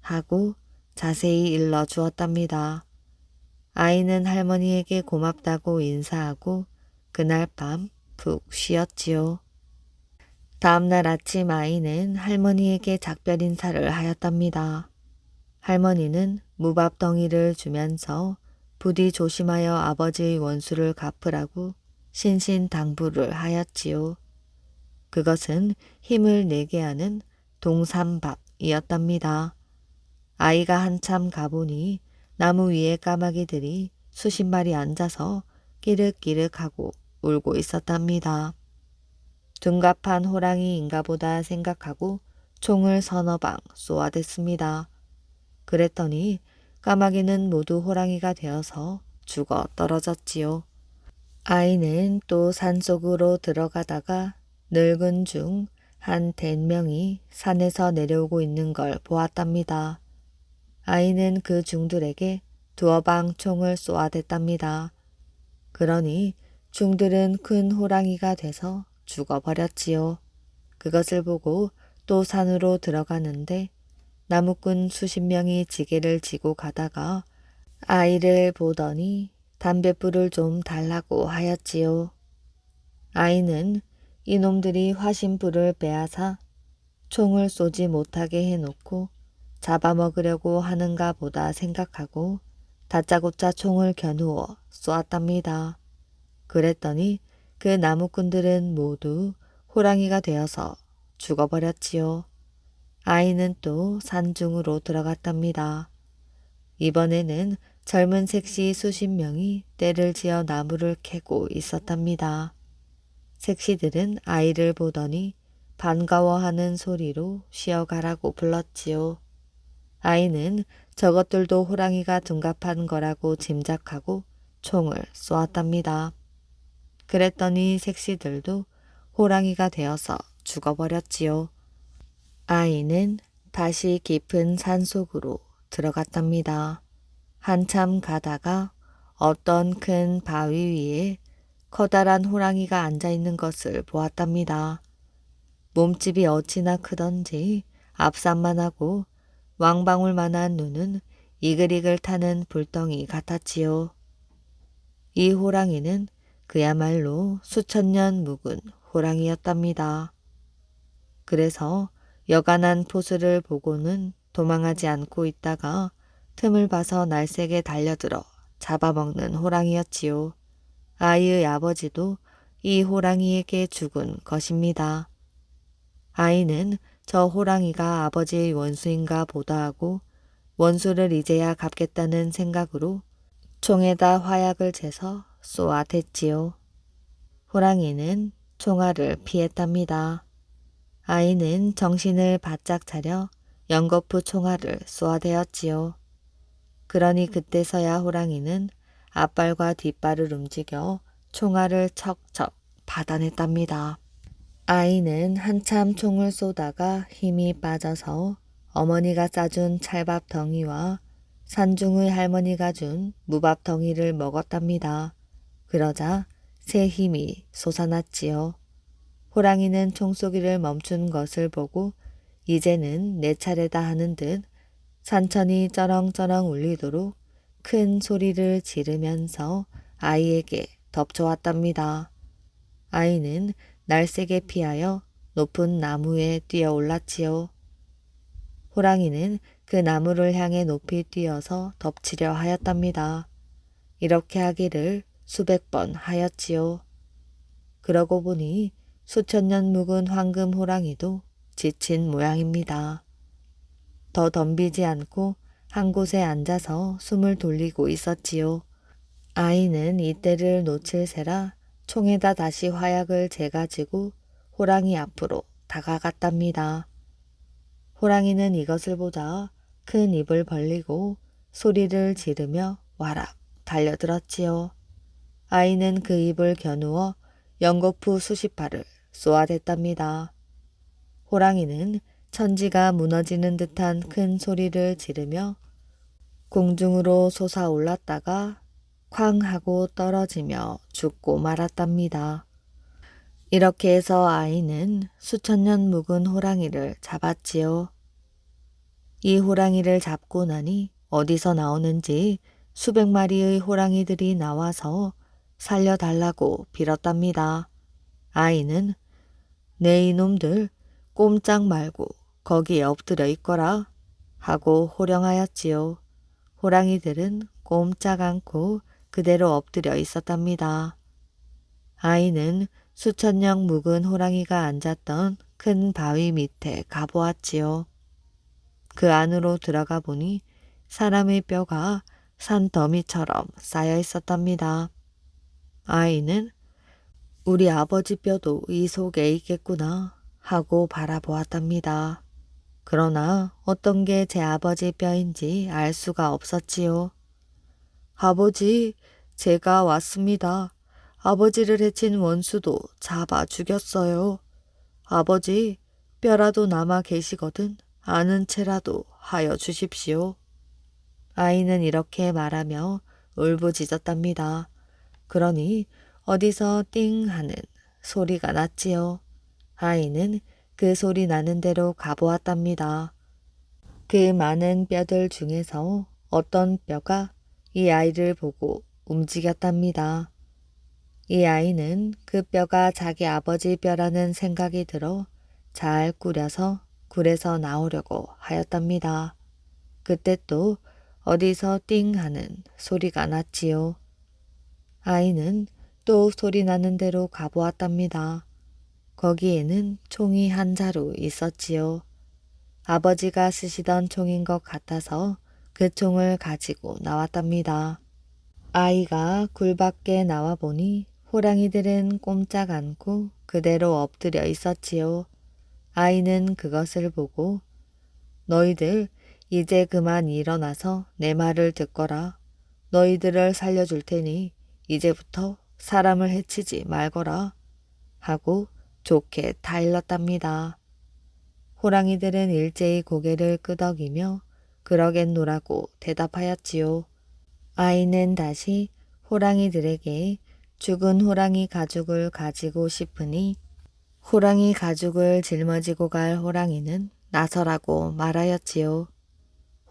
하고 자세히 일러주었답니다. 아이는 할머니에게 고맙다고 인사하고 그날 밤 푹 쉬었지요. 다음날 아침 아이는 할머니에게 작별 인사를 하였답니다. 할머니는 무밥덩이를 주면서 부디 조심하여 아버지의 원수를 갚으라고 신신당부를 하였지요. 그것은 힘을 내게 하는 동삼밥이었답니다. 아이가 한참 가보니 나무 위에 까마귀들이 수십 마리 앉아서 끼륵끼륵하고 울고 있었답니다. 둔갑한 호랑이인가 보다 생각하고 총을 서너 방 쏘아댔습니다. 그랬더니 까마귀는 모두 호랑이가 되어서 죽어 떨어졌지요. 아이는 또 산속으로 들어가다가 늙은 중 한 댄명이 산에서 내려오고 있는 걸 보았답니다. 아이는 그 중들에게 두어 방 총을 쏘아댔답니다. 그러니 중들은 큰 호랑이가 돼서 죽어버렸지요. 그것을 보고 또 산으로 들어가는데 나무꾼 수십 명이 지게를 지고 가다가 아이를 보더니 담뱃불을 좀 달라고 하였지요. 아이는 이놈들이 화신불을 빼앗아 총을 쏘지 못하게 해놓고 잡아먹으려고 하는가 보다 생각하고 다짜고짜 총을 겨누어 쏘았답니다. 그랬더니 그 나무꾼들은 모두 호랑이가 되어서 죽어버렸지요. 아이는 또 산중으로 들어갔답니다. 이번에는 젊은 색시 수십 명이 떼를 지어 나무를 캐고 있었답니다. 색시들은 아이를 보더니 반가워하는 소리로 쉬어가라고 불렀지요. 아이는 저것들도 호랑이가 둔갑한 거라고 짐작하고 총을 쏘았답니다. 그랬더니 색시들도 호랑이가 되어서 죽어버렸지요. 아이는 다시 깊은 산속으로 들어갔답니다. 한참 가다가 어떤 큰 바위 위에 커다란 호랑이가 앉아있는 것을 보았답니다. 몸집이 어찌나 크던지 앞산만 하고 왕방울만한 눈은 이글이글 타는 불덩이 같았지요. 이 호랑이는 그야말로 수천 년 묵은 호랑이였답니다. 그래서 여간한 포수를 보고는 도망하지 않고 있다가 틈을 봐서 날쌔게 달려들어 잡아먹는 호랑이였지요. 아이의 아버지도 이 호랑이에게 죽은 것입니다. 아이는 저 호랑이가 아버지의 원수인가 보다 하고 원수를 이제야 갚겠다는 생각으로 총에다 화약을 재서 쏘아댔지요. 호랑이는 총알을 피했답니다. 아이는 정신을 바짝 차려 연거푸 총알을 쏘아대었지요. 그러니 그때서야 호랑이는 앞발과 뒷발을 움직여 총알을 척척 받아냈답니다. 아이는 한참 총을 쏘다가 힘이 빠져서 어머니가 싸준 찰밥 덩이와 산중의 할머니가 준 무밥 덩이를 먹었답니다. 그러자 새 힘이 솟아났지요. 호랑이는 총쏘기를 멈춘 것을 보고 이제는 내 차례다 하는 듯 산천이 쩌렁쩌렁 울리도록 큰 소리를 지르면서 아이에게 덮쳐왔답니다. 아이는 날쌔게 피하여 높은 나무에 뛰어 올랐지요. 호랑이는 그 나무를 향해 높이 뛰어서 덮치려 하였답니다. 이렇게 하기를 수백 번 하였지요. 그러고 보니 수천 년 묵은 황금 호랑이도 지친 모양입니다. 더 덤비지 않고 한 곳에 앉아서 숨을 돌리고 있었지요. 아이는 이때를 놓칠 새라 총에다 다시 화약을 재가지고 호랑이 앞으로 다가갔답니다. 호랑이는 이것을 보자 큰 입을 벌리고 소리를 지르며 와락 달려들었지요. 아이는 그 입을 겨누어 연거푸 수십 발을 쏘아댔답니다. 호랑이는 천지가 무너지는 듯한 큰 소리를 지르며 공중으로 솟아올랐다가 쾅 하고 떨어지며 죽고 말았답니다. 이렇게 해서 아이는 수천 년 묵은 호랑이를 잡았지요. 이 호랑이를 잡고 나니 어디서 나오는지 수백 마리의 호랑이들이 나와서 살려달라고 빌었답니다. 아이는 네 이놈들 꼼짝 말고 거기에 엎드려 있거라 하고 호령하였지요. 호랑이들은 꼼짝 않고 그대로 엎드려 있었답니다. 아이는 수천령 묵은 호랑이가 앉았던 큰 바위 밑에 가보았지요. 그 안으로 들어가 보니 사람의 뼈가 산더미처럼 쌓여 있었답니다. 아이는 우리 아버지 뼈도 이 속에 있겠구나 하고 바라보았답니다. 그러나 어떤 게 제 아버지 뼈인지 알 수가 없었지요. 아버지, 제가 왔습니다. 아버지를 해친 원수도 잡아 죽였어요. 아버지, 뼈라도 남아 계시거든 아는 채라도 하여 주십시오. 아이는 이렇게 말하며 울부짖었답니다. 그러니 어디서 띵 하는 소리가 났지요. 아이는 그 소리 나는 대로 가보았답니다. 그 많은 뼈들 중에서 어떤 뼈가 이 아이를 보고 움직였답니다. 이 아이는 그 뼈가 자기 아버지 뼈라는 생각이 들어 잘 꾸려서 굴에서 나오려고 하였답니다. 그때 또 어디서 띵 하는 소리가 났지요. 아이는 또 소리 나는 대로 가보았답니다. 거기에는 총이 한 자루 있었지요. 아버지가 쓰시던 총인 것 같아서 그 총을 가지고 나왔답니다. 아이가 굴 밖에 나와 보니 호랑이들은 꼼짝 않고 그대로 엎드려 있었지요. 아이는 그것을 보고 너희들 이제 그만 일어나서 내 말을 듣거라. 너희들을 살려줄 테니 이제부터 사람을 해치지 말거라 하고 좋게 타일렀답니다. 호랑이들은 일제히 고개를 끄덕이며 그러겠노라고 대답하였지요. 아이는 다시 호랑이들에게 죽은 호랑이 가죽을 가지고 싶으니 호랑이 가죽을 짊어지고 갈 호랑이는 나서라고 말하였지요.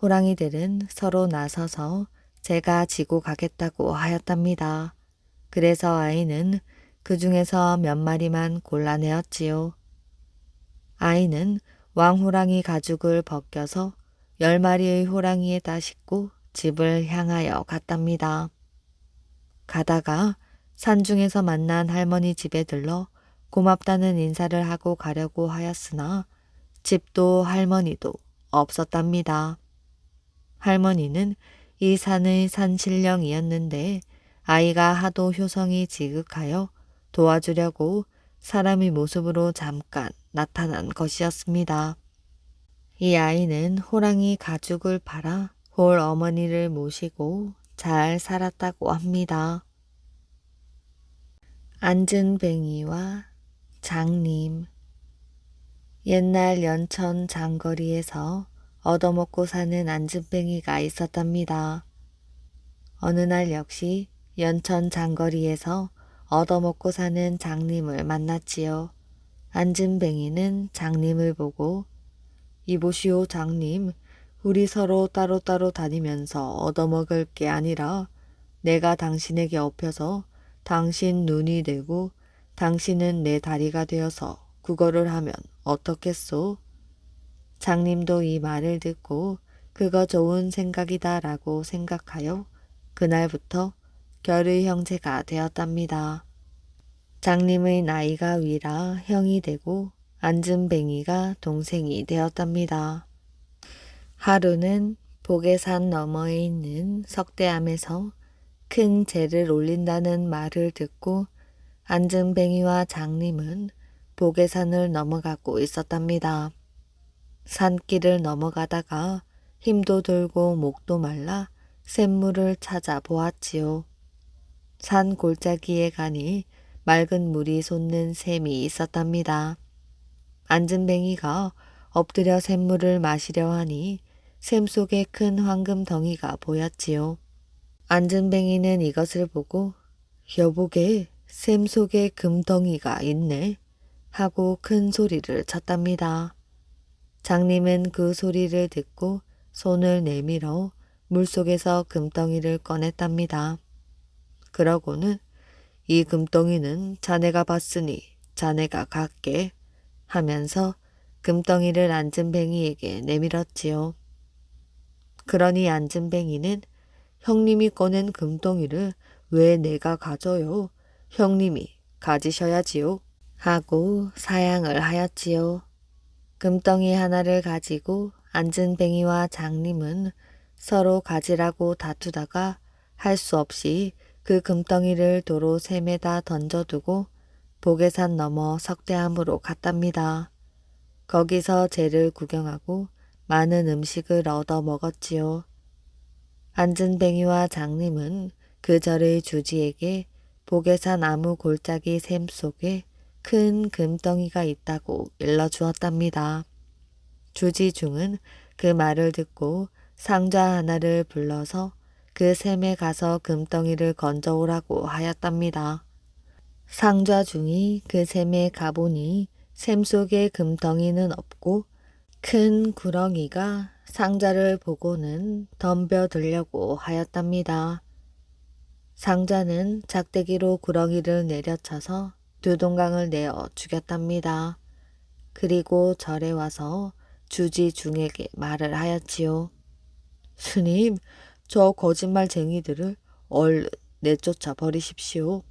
호랑이들은 서로 나서서 제가 지고 가겠다고 하였답니다. 그래서 아이는 그 중에서 몇 마리만 골라내었지요. 아이는 왕호랑이 가죽을 벗겨서 10마리의 호랑이에다 싣고 집을 향하여 갔답니다. 가다가 산중에서 만난 할머니 집에 들러 고맙다는 인사를 하고 가려고 하였으나 집도 할머니도 없었답니다. 할머니는 이 산의 산신령이었는데 아이가 하도 효성이 지극하여 도와주려고 사람의 모습으로 잠깐 나타난 것이었습니다. 이 아이는 호랑이 가죽을 팔아 홀 어머니를 모시고 잘 살았다고 합니다. 안진뱅이와 장님. 옛날 연천 장거리에서 얻어먹고 사는 안진뱅이가 있었답니다. 어느 날 역시 연천 장거리에서 얻어먹고 사는 장님을 만났지요. 안진뱅이는 장님을 보고 이보시오 장님, 우리 서로 따로따로 다니면서 얻어먹을 게 아니라 내가 당신에게 업혀서 당신 눈이 되고 당신은 내 다리가 되어서 그거를 하면 어떻겠소? 장님도 이 말을 듣고 그거 좋은 생각이다 라고 생각하여 그날부터 결의 형제가 되었답니다. 장님의 나이가 위라 형이 되고 안진뱅이가 동생이 되었답니다. 하루는 복외산 너머에 있는 석대암에서 큰 재를 올린다는 말을 듣고 안진뱅이와 장님은 복외산을 넘어가고 있었답니다. 산길을 넘어가다가 힘도 들고 목도 말라 샘물을 찾아보았지요. 산 골짜기에 가니 맑은 물이 솟는 샘이 있었답니다. 안진뱅이가 엎드려 샘물을 마시려 하니 샘 속에 큰 황금 덩이가 보였지요. 안진뱅이는 이것을 보고 여보게 샘 속에 금덩이가 있네 하고 큰 소리를 쳤답니다. 장님은 그 소리를 듣고 손을 내밀어 물속에서 금덩이를 꺼냈답니다. 그러고는 이 금덩이는 자네가 봤으니 자네가 갖게 하면서 금덩이를 안진뱅이에게 내밀었지요. 그러니 안진뱅이는 형님이 꺼낸 금덩이를 왜 내가 가져요? 형님이 가지셔야지요. 하고 사양을 하였지요. 금덩이 하나를 가지고 안진뱅이와 장님은 서로 가지라고 다투다가 할 수 없이 그 금덩이를 도로 샘에다 던져두고 보계산 넘어 석대암으로 갔답니다. 거기서 제를 구경하고 많은 음식을 얻어 먹었지요. 안진뱅이와 장님은 그 절의 주지에게 보계산 나무 골짜기 샘 속에 큰 금덩이가 있다고 일러주었답니다. 주지중은 그 말을 듣고 상좌 하나를 불러서 그 샘에 가서 금덩이를 건져오라고 하였답니다. 상좌중이 그 샘에 가보니 샘 속에 금덩이는 없고 큰 구렁이가 상자를 보고는 덤벼들려고 하였답니다. 상자는 작대기로 구렁이를 내려쳐서 두 동강을 내어 죽였답니다. 그리고 절에 와서 주지중에게 말을 하였지요. 스님, 저 거짓말쟁이들을 얼른 내쫓아 버리십시오.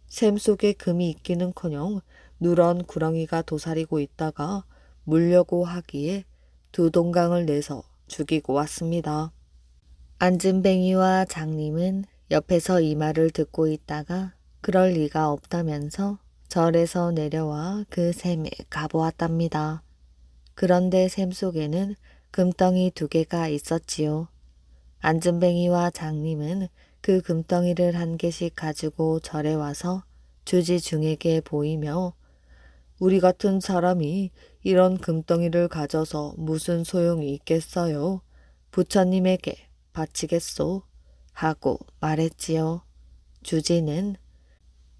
샘 속에 금이 있기는커녕 누런 구렁이가 도사리고 있다가 물려고 하기에 두 동강을 내서 죽이고 왔습니다. 안진뱅이와 장님은 옆에서 이 말을 듣고 있다가 그럴 리가 없다면서 절에서 내려와 그 샘에 가보았답니다. 그런데 샘 속에는 금덩이 2개가 있었지요. 안진뱅이와 장님은 그 금덩이를 1개씩 가지고 절에 와서 주지중에게 보이며 우리 같은 사람이 이런 금덩이를 가져서 무슨 소용이 있겠어요? 부처님에게 바치겠소? 하고 말했지요. 주지는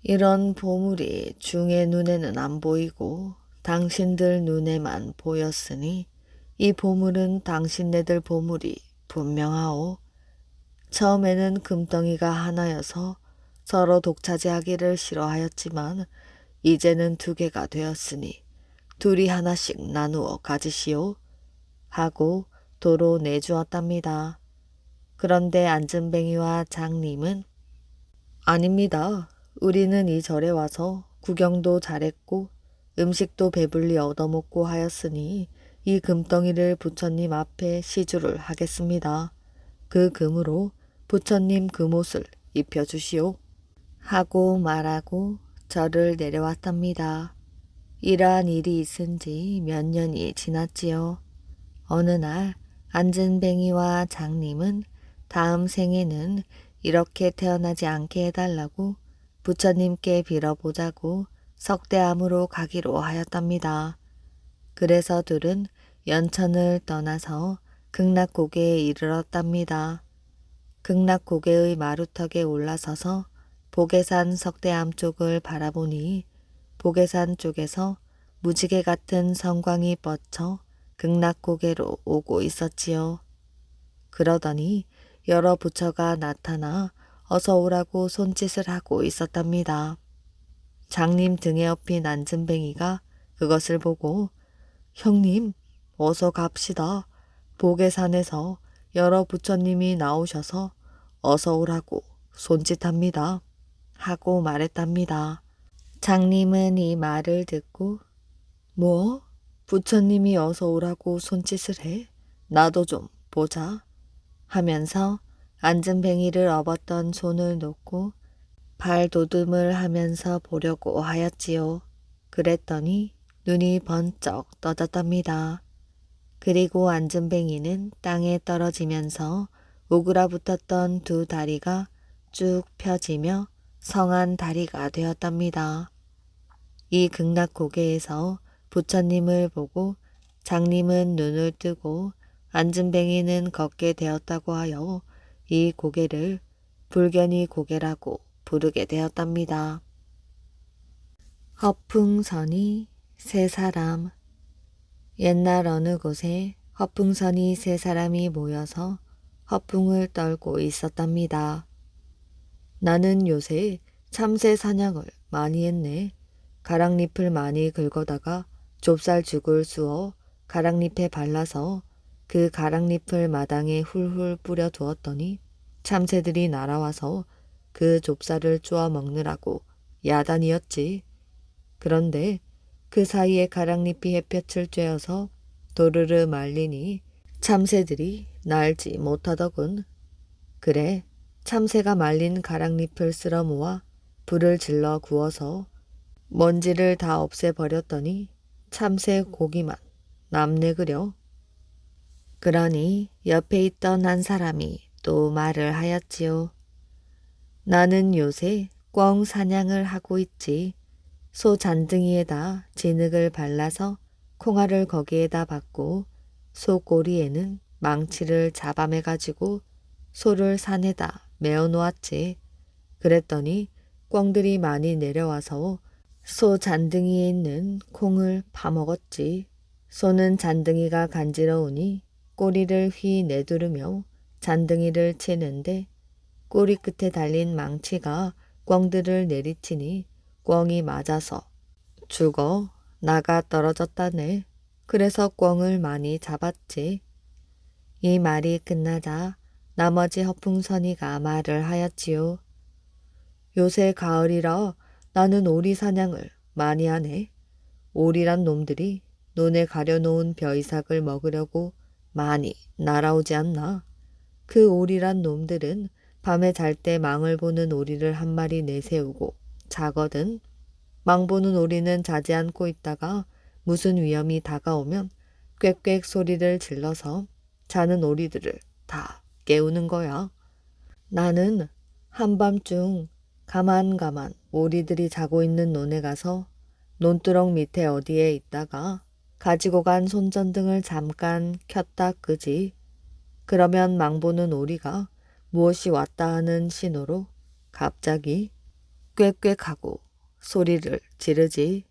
이런 보물이 중의 눈에는 안 보이고 당신들 눈에만 보였으니 이 보물은 당신네들 보물이 분명하오. 처음에는 금덩이가 하나여서 서로 독차지하기를 싫어하였지만 이제는 2개가 되었으니 둘이 하나씩 나누어 가지시오. 하고 도로 내주었답니다. 그런데 안진뱅이와 장님은 아닙니다. 우리는 이 절에 와서 구경도 잘했고 음식도 배불리 얻어먹고 하였으니 이 금덩이를 부처님 앞에 시주를 하겠습니다. 그 금으로 부처님 금옷을 입혀주시오. 하고 말하고 절을 내려왔답니다. 이러한 일이 있은 지 몇 년이 지났지요. 어느 날 안진뱅이와 장님은 다음 생에는 이렇게 태어나지 않게 해달라고 부처님께 빌어보자고 석대암으로 가기로 하였답니다. 그래서 둘은 연천을 떠나서 극락고개에 이르렀답니다. 극락고개의 마루턱에 올라서서 보계산 석대암 쪽을 바라보니 보계산 쪽에서 무지개 같은 성광이 뻗쳐 극락고개로 오고 있었지요. 그러더니 여러 부처가 나타나 어서 오라고 손짓을 하고 있었답니다. 장님 등에 업힌 안진뱅이가 그것을 보고 형님 어서 갑시다. 보계산에서 여러 부처님이 나오셔서 어서 오라고 손짓합니다. 하고 말했답니다. 장님은 이 말을 듣고 뭐? 부처님이 어서 오라고 손짓을 해? 나도 좀 보자. 하면서 안진뱅이를 업었던 손을 놓고 발도듬을 하면서 보려고 하였지요. 그랬더니 눈이 번쩍 떠졌답니다. 그리고 안진뱅이는 땅에 떨어지면서 오그라붙었던 2 다리가 쭉 펴지며 성한 다리가 되었답니다. 이 극락고개에서 부처님을 보고 장님은 눈을 뜨고 안진뱅이는 걷게 되었다고 하여 이 고개를 불견이 고개라고 부르게 되었답니다. 허풍선이 3사람. 옛날 어느 곳에 허풍선이 3사람이 모여서 허풍을 떨고 있었답니다. 나는 요새 참새 사냥을 많이 했네. 가랑잎을 많이 긁어다가 좁쌀죽을 쑤어 가랑잎에 발라서 그 가랑잎을 마당에 훌훌 뿌려 두었더니 참새들이 날아와서 그 좁쌀을 쪼아 먹느라고 야단이었지. 그런데 그 사이에 가랑잎이 햇볕을 쬐어서 도르르 말리니 참새들이 날지 못하더군. 그래, 참새가 말린 가랑잎을 쓸어 모아 불을 질러 구워서 먼지를 다 없애버렸더니 참새 고기만 남네 그려. 그러니 옆에 있던 한 사람이 또 말을 하였지요. 나는 요새 꿩 사냥을 하고 있지. 소 잔등이에다 진흙을 발라서 콩알을 거기에다 박고 소 꼬리에는 망치를 잡아매가지고 소를 산에다 메어 놓았지. 그랬더니 꿩들이 많이 내려와서 소 잔등이에 있는 콩을 파먹었지. 소는 잔등이가 간지러우니 꼬리를 휘 내두르며 잔등이를 치는데 꼬리 끝에 달린 망치가 꿩들을 내리치니 꿩이 맞아서 죽어 나가 떨어졌다네. 그래서 꿩을 많이 잡았지. 이 말이 끝나자 나머지 허풍선이가 말을 하였지요. 요새 가을이라 나는 오리 사냥을 많이 하네. 오리란 놈들이 논에 가려놓은 벼이삭을 먹으려고 많이 날아오지 않나. 그 오리란 놈들은 밤에 잘 때 망을 보는 오리를 한 마리 내세우고 자거든. 망 보는 오리는 자지 않고 있다가 무슨 위험이 다가오면 꽥꽥 소리를 질러서 자는 오리들을 다 깨우는 거야. 나는 한밤중 가만가만 오리들이 자고 있는 논에 가서 논두렁 밑에 어디에 있다가 가지고 간 손전등을 잠깐 켰다 끄지. 그러면 망보는 오리가 무엇이 왔다 하는 신호로 갑자기 꽥꽥하고 소리를 지르지.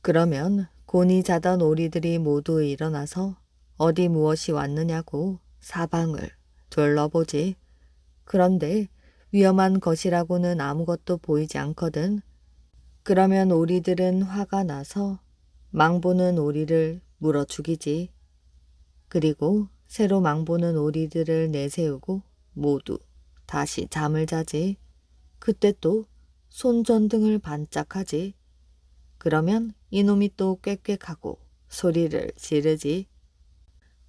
그러면 곤히 자던 오리들이 모두 일어나서 어디 무엇이 왔느냐고 사방을 둘러보지. 그런데 위험한 것이라고는 아무것도 보이지 않거든. 그러면 오리들은 화가 나서 망보는 오리를 물어 죽이지. 그리고 새로 망보는 오리들을 내세우고 모두 다시 잠을 자지. 그때 또 손전등을 반짝하지. 그러면 이놈이 또 꽥꽥하고 소리를 지르지.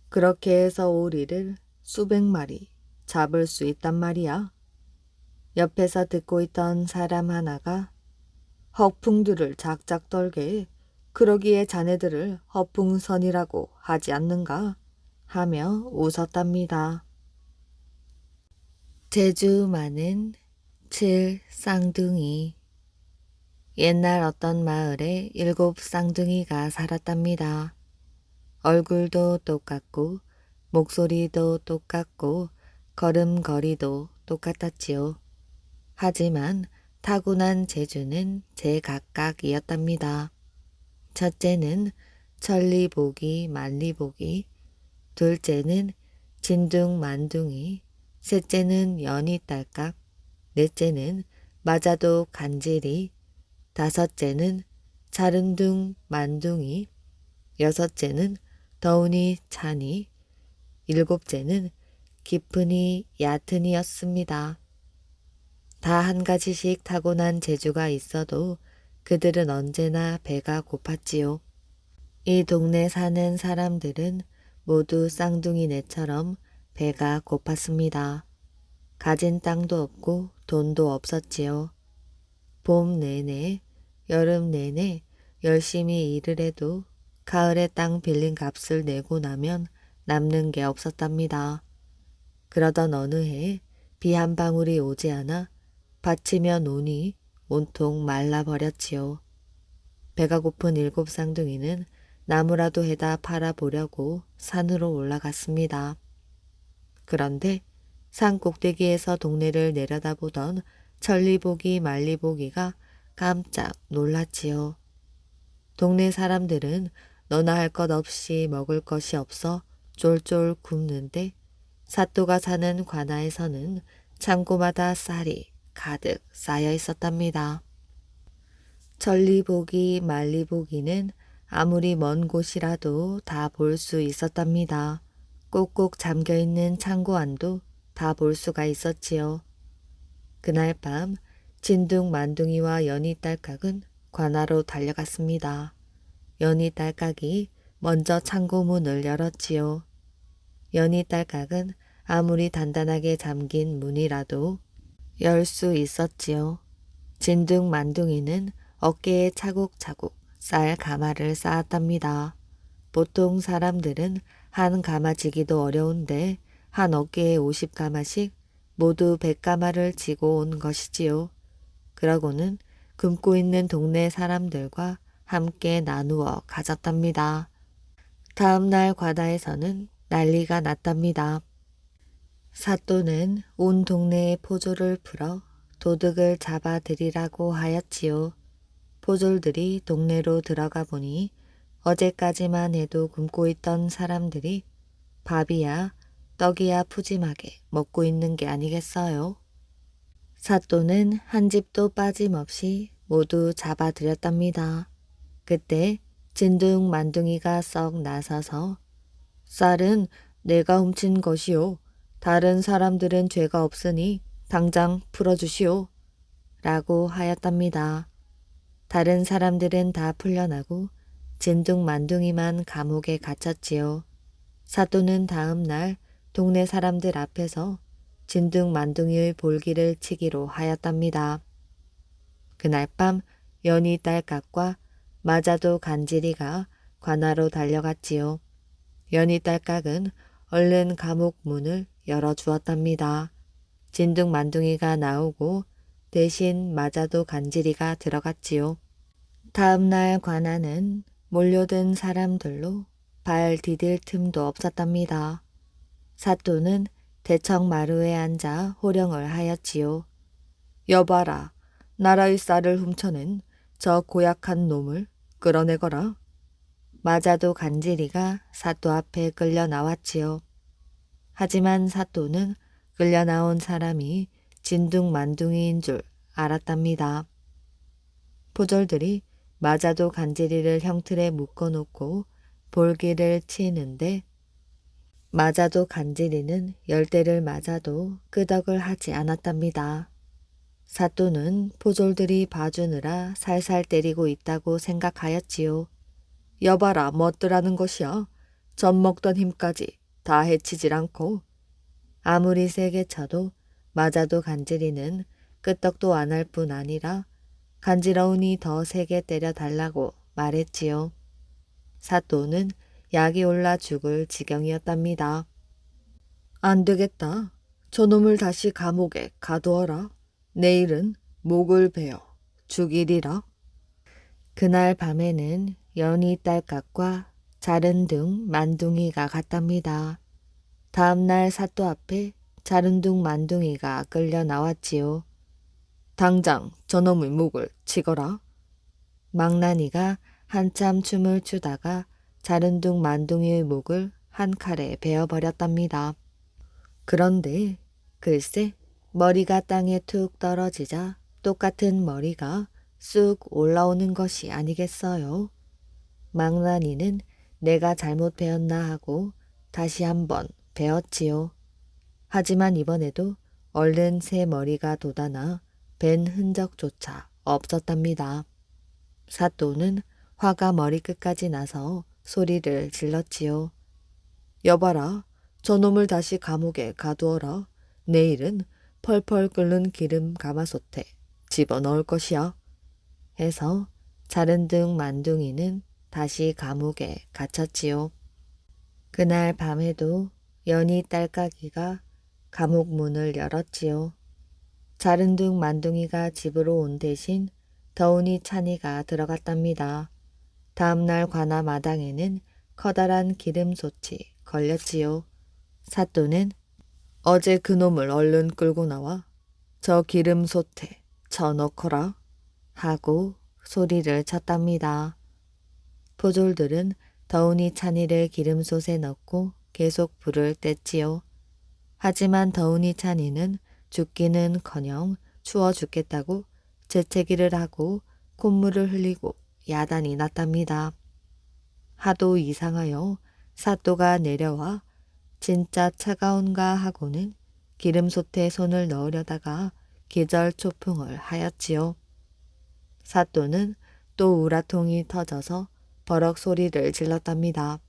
그렇게 해서 오리를 수백 마리 잡을 수 있단 말이야. 옆에서 듣고 있던 사람 하나가 허풍들을 작작 떨게 그러기에 자네들을 허풍선이라고 하지 않는가 하며 웃었답니다. 제주 많은 칠 쌍둥이. 옛날 어떤 마을에 7 쌍둥이가 살았답니다. 얼굴도 똑같고 목소리도 똑같고 걸음걸이도 똑같았지요. 하지만 타고난 재주는 제각각이었답니다. 첫째는 천리보기 만리보기, 둘째는 진둥만둥이, 셋째는 연희딸깍, 넷째는 맞아도 간질이, 다섯째는 자른둥 만둥이, 여섯째는 더우니 차니, 일곱째는 깊으니 얕으니였습니다. 다 한 가지씩 타고난 재주가 있어도 그들은 언제나 배가 고팠지요. 이 동네 사는 사람들은 모두 쌍둥이네처럼 배가 고팠습니다. 가진 땅도 없고 돈도 없었지요. 봄 내내, 여름 내내 열심히 일을 해도 가을에 땅 빌린 값을 내고 나면 남는 게 없었답니다. 그러던 어느 해 비 한 방울이 오지 않아 밭이며 논이 온통 말라버렸지요. 배가 고픈 7 쌍둥이는 나무라도 해다 팔아보려고 산으로 올라갔습니다. 그런데 산 꼭대기에서 동네를 내려다보던 천리보기 말리보기가 깜짝 놀랐지요. 동네 사람들은 너나 할 것 없이 먹을 것이 없어 쫄쫄 굶는데 사또가 사는 관아에서는 창고마다 쌀이 가득 쌓여 있었답니다. 전리보기 말리보기는 아무리 먼 곳이라도 다 볼 수 있었답니다. 꼭꼭 잠겨있는 창고 안도 다 볼 수가 있었지요. 그날 밤 진둥 만둥이와 연희 딸깍은 관아로 달려갔습니다. 연희 딸깍이 먼저 창고 문을 열었지요. 연희 딸깍은 아무리 단단하게 잠긴 문이라도 열 수 있었지요. 진둥 만둥이는 어깨에 차곡차곡 쌀 가마를 쌓았답니다. 보통 사람들은 한 가마 지기도 어려운데 한 어깨에 50가마씩 모두 100가마를 지고 온 것이지요. 그러고는 굶고 있는 동네 사람들과 함께 나누어 가졌답니다. 다음 날 과다에서는 난리가 났답니다. 사또는 온 동네에 포졸을 풀어 도둑을 잡아들이라고 하였지요. 포졸들이 동네로 들어가 보니 어제까지만 해도 굶고 있던 사람들이 밥이야 떡이야 푸짐하게 먹고 있는 게 아니겠어요. 사또는 한 집도 빠짐없이 모두 잡아들였답니다. 그때 진둥 만둥이가 썩 나서서 쌀은 내가 훔친 것이요. 다른 사람들은 죄가 없으니 당장 풀어주시오. 라고 하였답니다. 다른 사람들은 다 풀려나고 진둥 만둥이만 감옥에 갇혔지요. 사또는 다음 날 동네 사람들 앞에서 진둥 만둥이의 볼기를 치기로 하였답니다. 그날 밤 연희 딸깍과 마자도 간지리가 관아로 달려갔지요. 연희 딸깍은 얼른 감옥 문을 열어주었답니다. 진둥 만둥이가 나오고 대신 마자도 간지리가 들어갔지요. 다음 날 관아는 몰려든 사람들로 발 디딜 틈도 없었답니다. 사또는 대청 마루에 앉아 호령을 하였지요. 여봐라, 나라의 쌀을 훔쳐낸 저 고약한 놈을 끌어내거라. 마자도 간지리가 사또 앞에 끌려 나왔지요. 하지만 사또는 끌려 나온 사람이 진둥 만둥이인 줄 알았답니다. 포졸들이 마자도 간지리를 형틀에 묶어놓고 볼기를 치는데 마자도 간지리는 열대를 맞아도 끄덕을 하지 않았답니다. 사또는 포졸들이 봐주느라 살살 때리고 있다고 생각하였지요. 여봐라 멋들하는 것이야. 젖 먹던 힘까지 다 해치질 않고. 아무리 세게 쳐도 마자도 간지리는 끄떡도 안 할 뿐 아니라 간지러우니 더 세게 때려달라고 말했지요. 사또는 약이 올라 죽을 지경이었답니다. 안 되겠다. 저놈을 다시 감옥에 가두어라. 내일은 목을 베어 죽이리라. 그날 밤에는 연희 딸깍과 자른둥 만둥이가 갔답니다. 다음날 사또 앞에 자른둥 만둥이가 끌려 나왔지요. 당장 저놈의 목을 치거라. 망나니가 한참 춤을 추다가 자른둥 만둥이의 목을 한 칼에 베어버렸답니다. 그런데 글쎄 머리가 땅에 툭 떨어지자 똑같은 머리가 쑥 올라오는 것이 아니겠어요. 망나니는 내가 잘못 베었나 하고 다시 한번 베었지요. 하지만 이번에도 얼른 새 머리가 돋아나 벤 흔적조차 없었답니다. 사또는 화가 머리끝까지 나서 소리를 질렀지요. 여봐라, 저놈을 다시 감옥에 가두어라. 내일은 펄펄 끓는 기름 가마솥에 집어넣을 것이야. 해서 자른둥 만둥이는 다시 감옥에 갇혔지요. 그날 밤에도 연희 딸깍이가 감옥 문을 열었지요. 자른둥 만둥이가 집으로 온 대신 더우니 찬이가 들어갔답니다. 다음날 관아 마당에는 커다란 기름솥이 걸렸지요. 사또는 어제 그놈을 얼른 끌고 나와 저 기름솥에 쳐넣거라 하고 소리를 쳤답니다. 포졸들은 더우니 찬이를 기름솥에 넣고 계속 불을 뗐지요. 하지만 더우니 찬이는 죽기는커녕 추워 죽겠다고 재채기를 하고 콧물을 흘리고 야단이 났답니다. 하도 이상하여 사또가 내려와 진짜 차가운가 하고는 기름솥에 손을 넣으려다가 기절초풍을 하였지요. 사또는 또 우라통이 터져서 버럭 소리를 질렀답니다.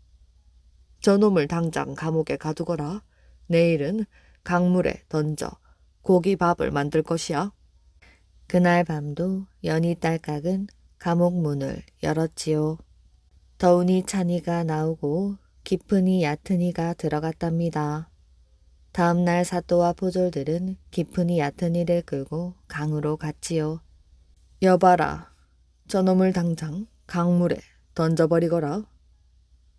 저놈을 당장 감옥에 가두거라. 내일은 강물에 던져 고기밥을 만들 것이야. 그날 밤도 연희 딸깍은 감옥 문을 열었지요. 더우니 찬이가 나오고 깊으니 얕으니가 들어갔답니다. 다음날 사또와 포졸들은 깊으니 얕으니를 끌고 강으로 갔지요. 여봐라, 저놈을 당장 강물에 던져버리거라.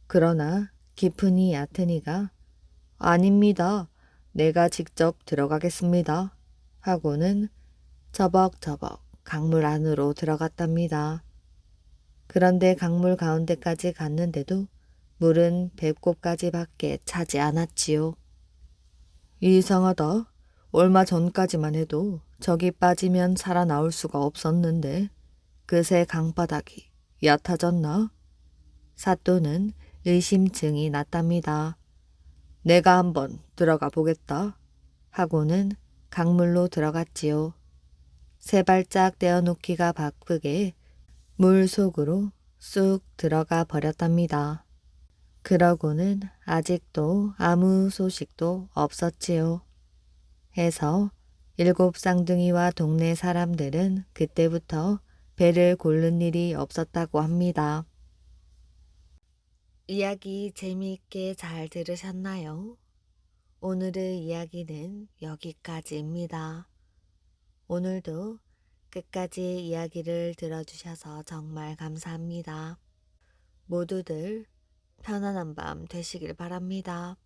그러나 깊으니 얕으니가 아닙니다. 내가 직접 들어가겠습니다. 하고는 저벅저벅 강물 안으로 들어갔답니다. 그런데 강물 가운데까지 갔는데도 물은 배꼽까지밖에 차지 않았지요. 이상하다. 얼마 전까지만 해도 저기 빠지면 살아나올 수가 없었는데 그새 강바닥이 얕아졌나? 사또는 의심증이 났답니다. 내가 한번 들어가 보겠다. 하고는 강물로 들어갔지요. 세 발짝 떼어놓기가 바쁘게 물 속으로 쑥 들어가 버렸답니다. 그러고는 아직도 아무 소식도 없었지요. 해서 7 쌍둥이와 동네 사람들은 그때부터 배를 고른 일이 없었다고 합니다. 이야기 재미있게 잘 들으셨나요? 오늘의 이야기는 여기까지입니다. 오늘도 끝까지 이야기를 들어주셔서 정말 감사합니다. 모두들 편안한 밤 되시길 바랍니다.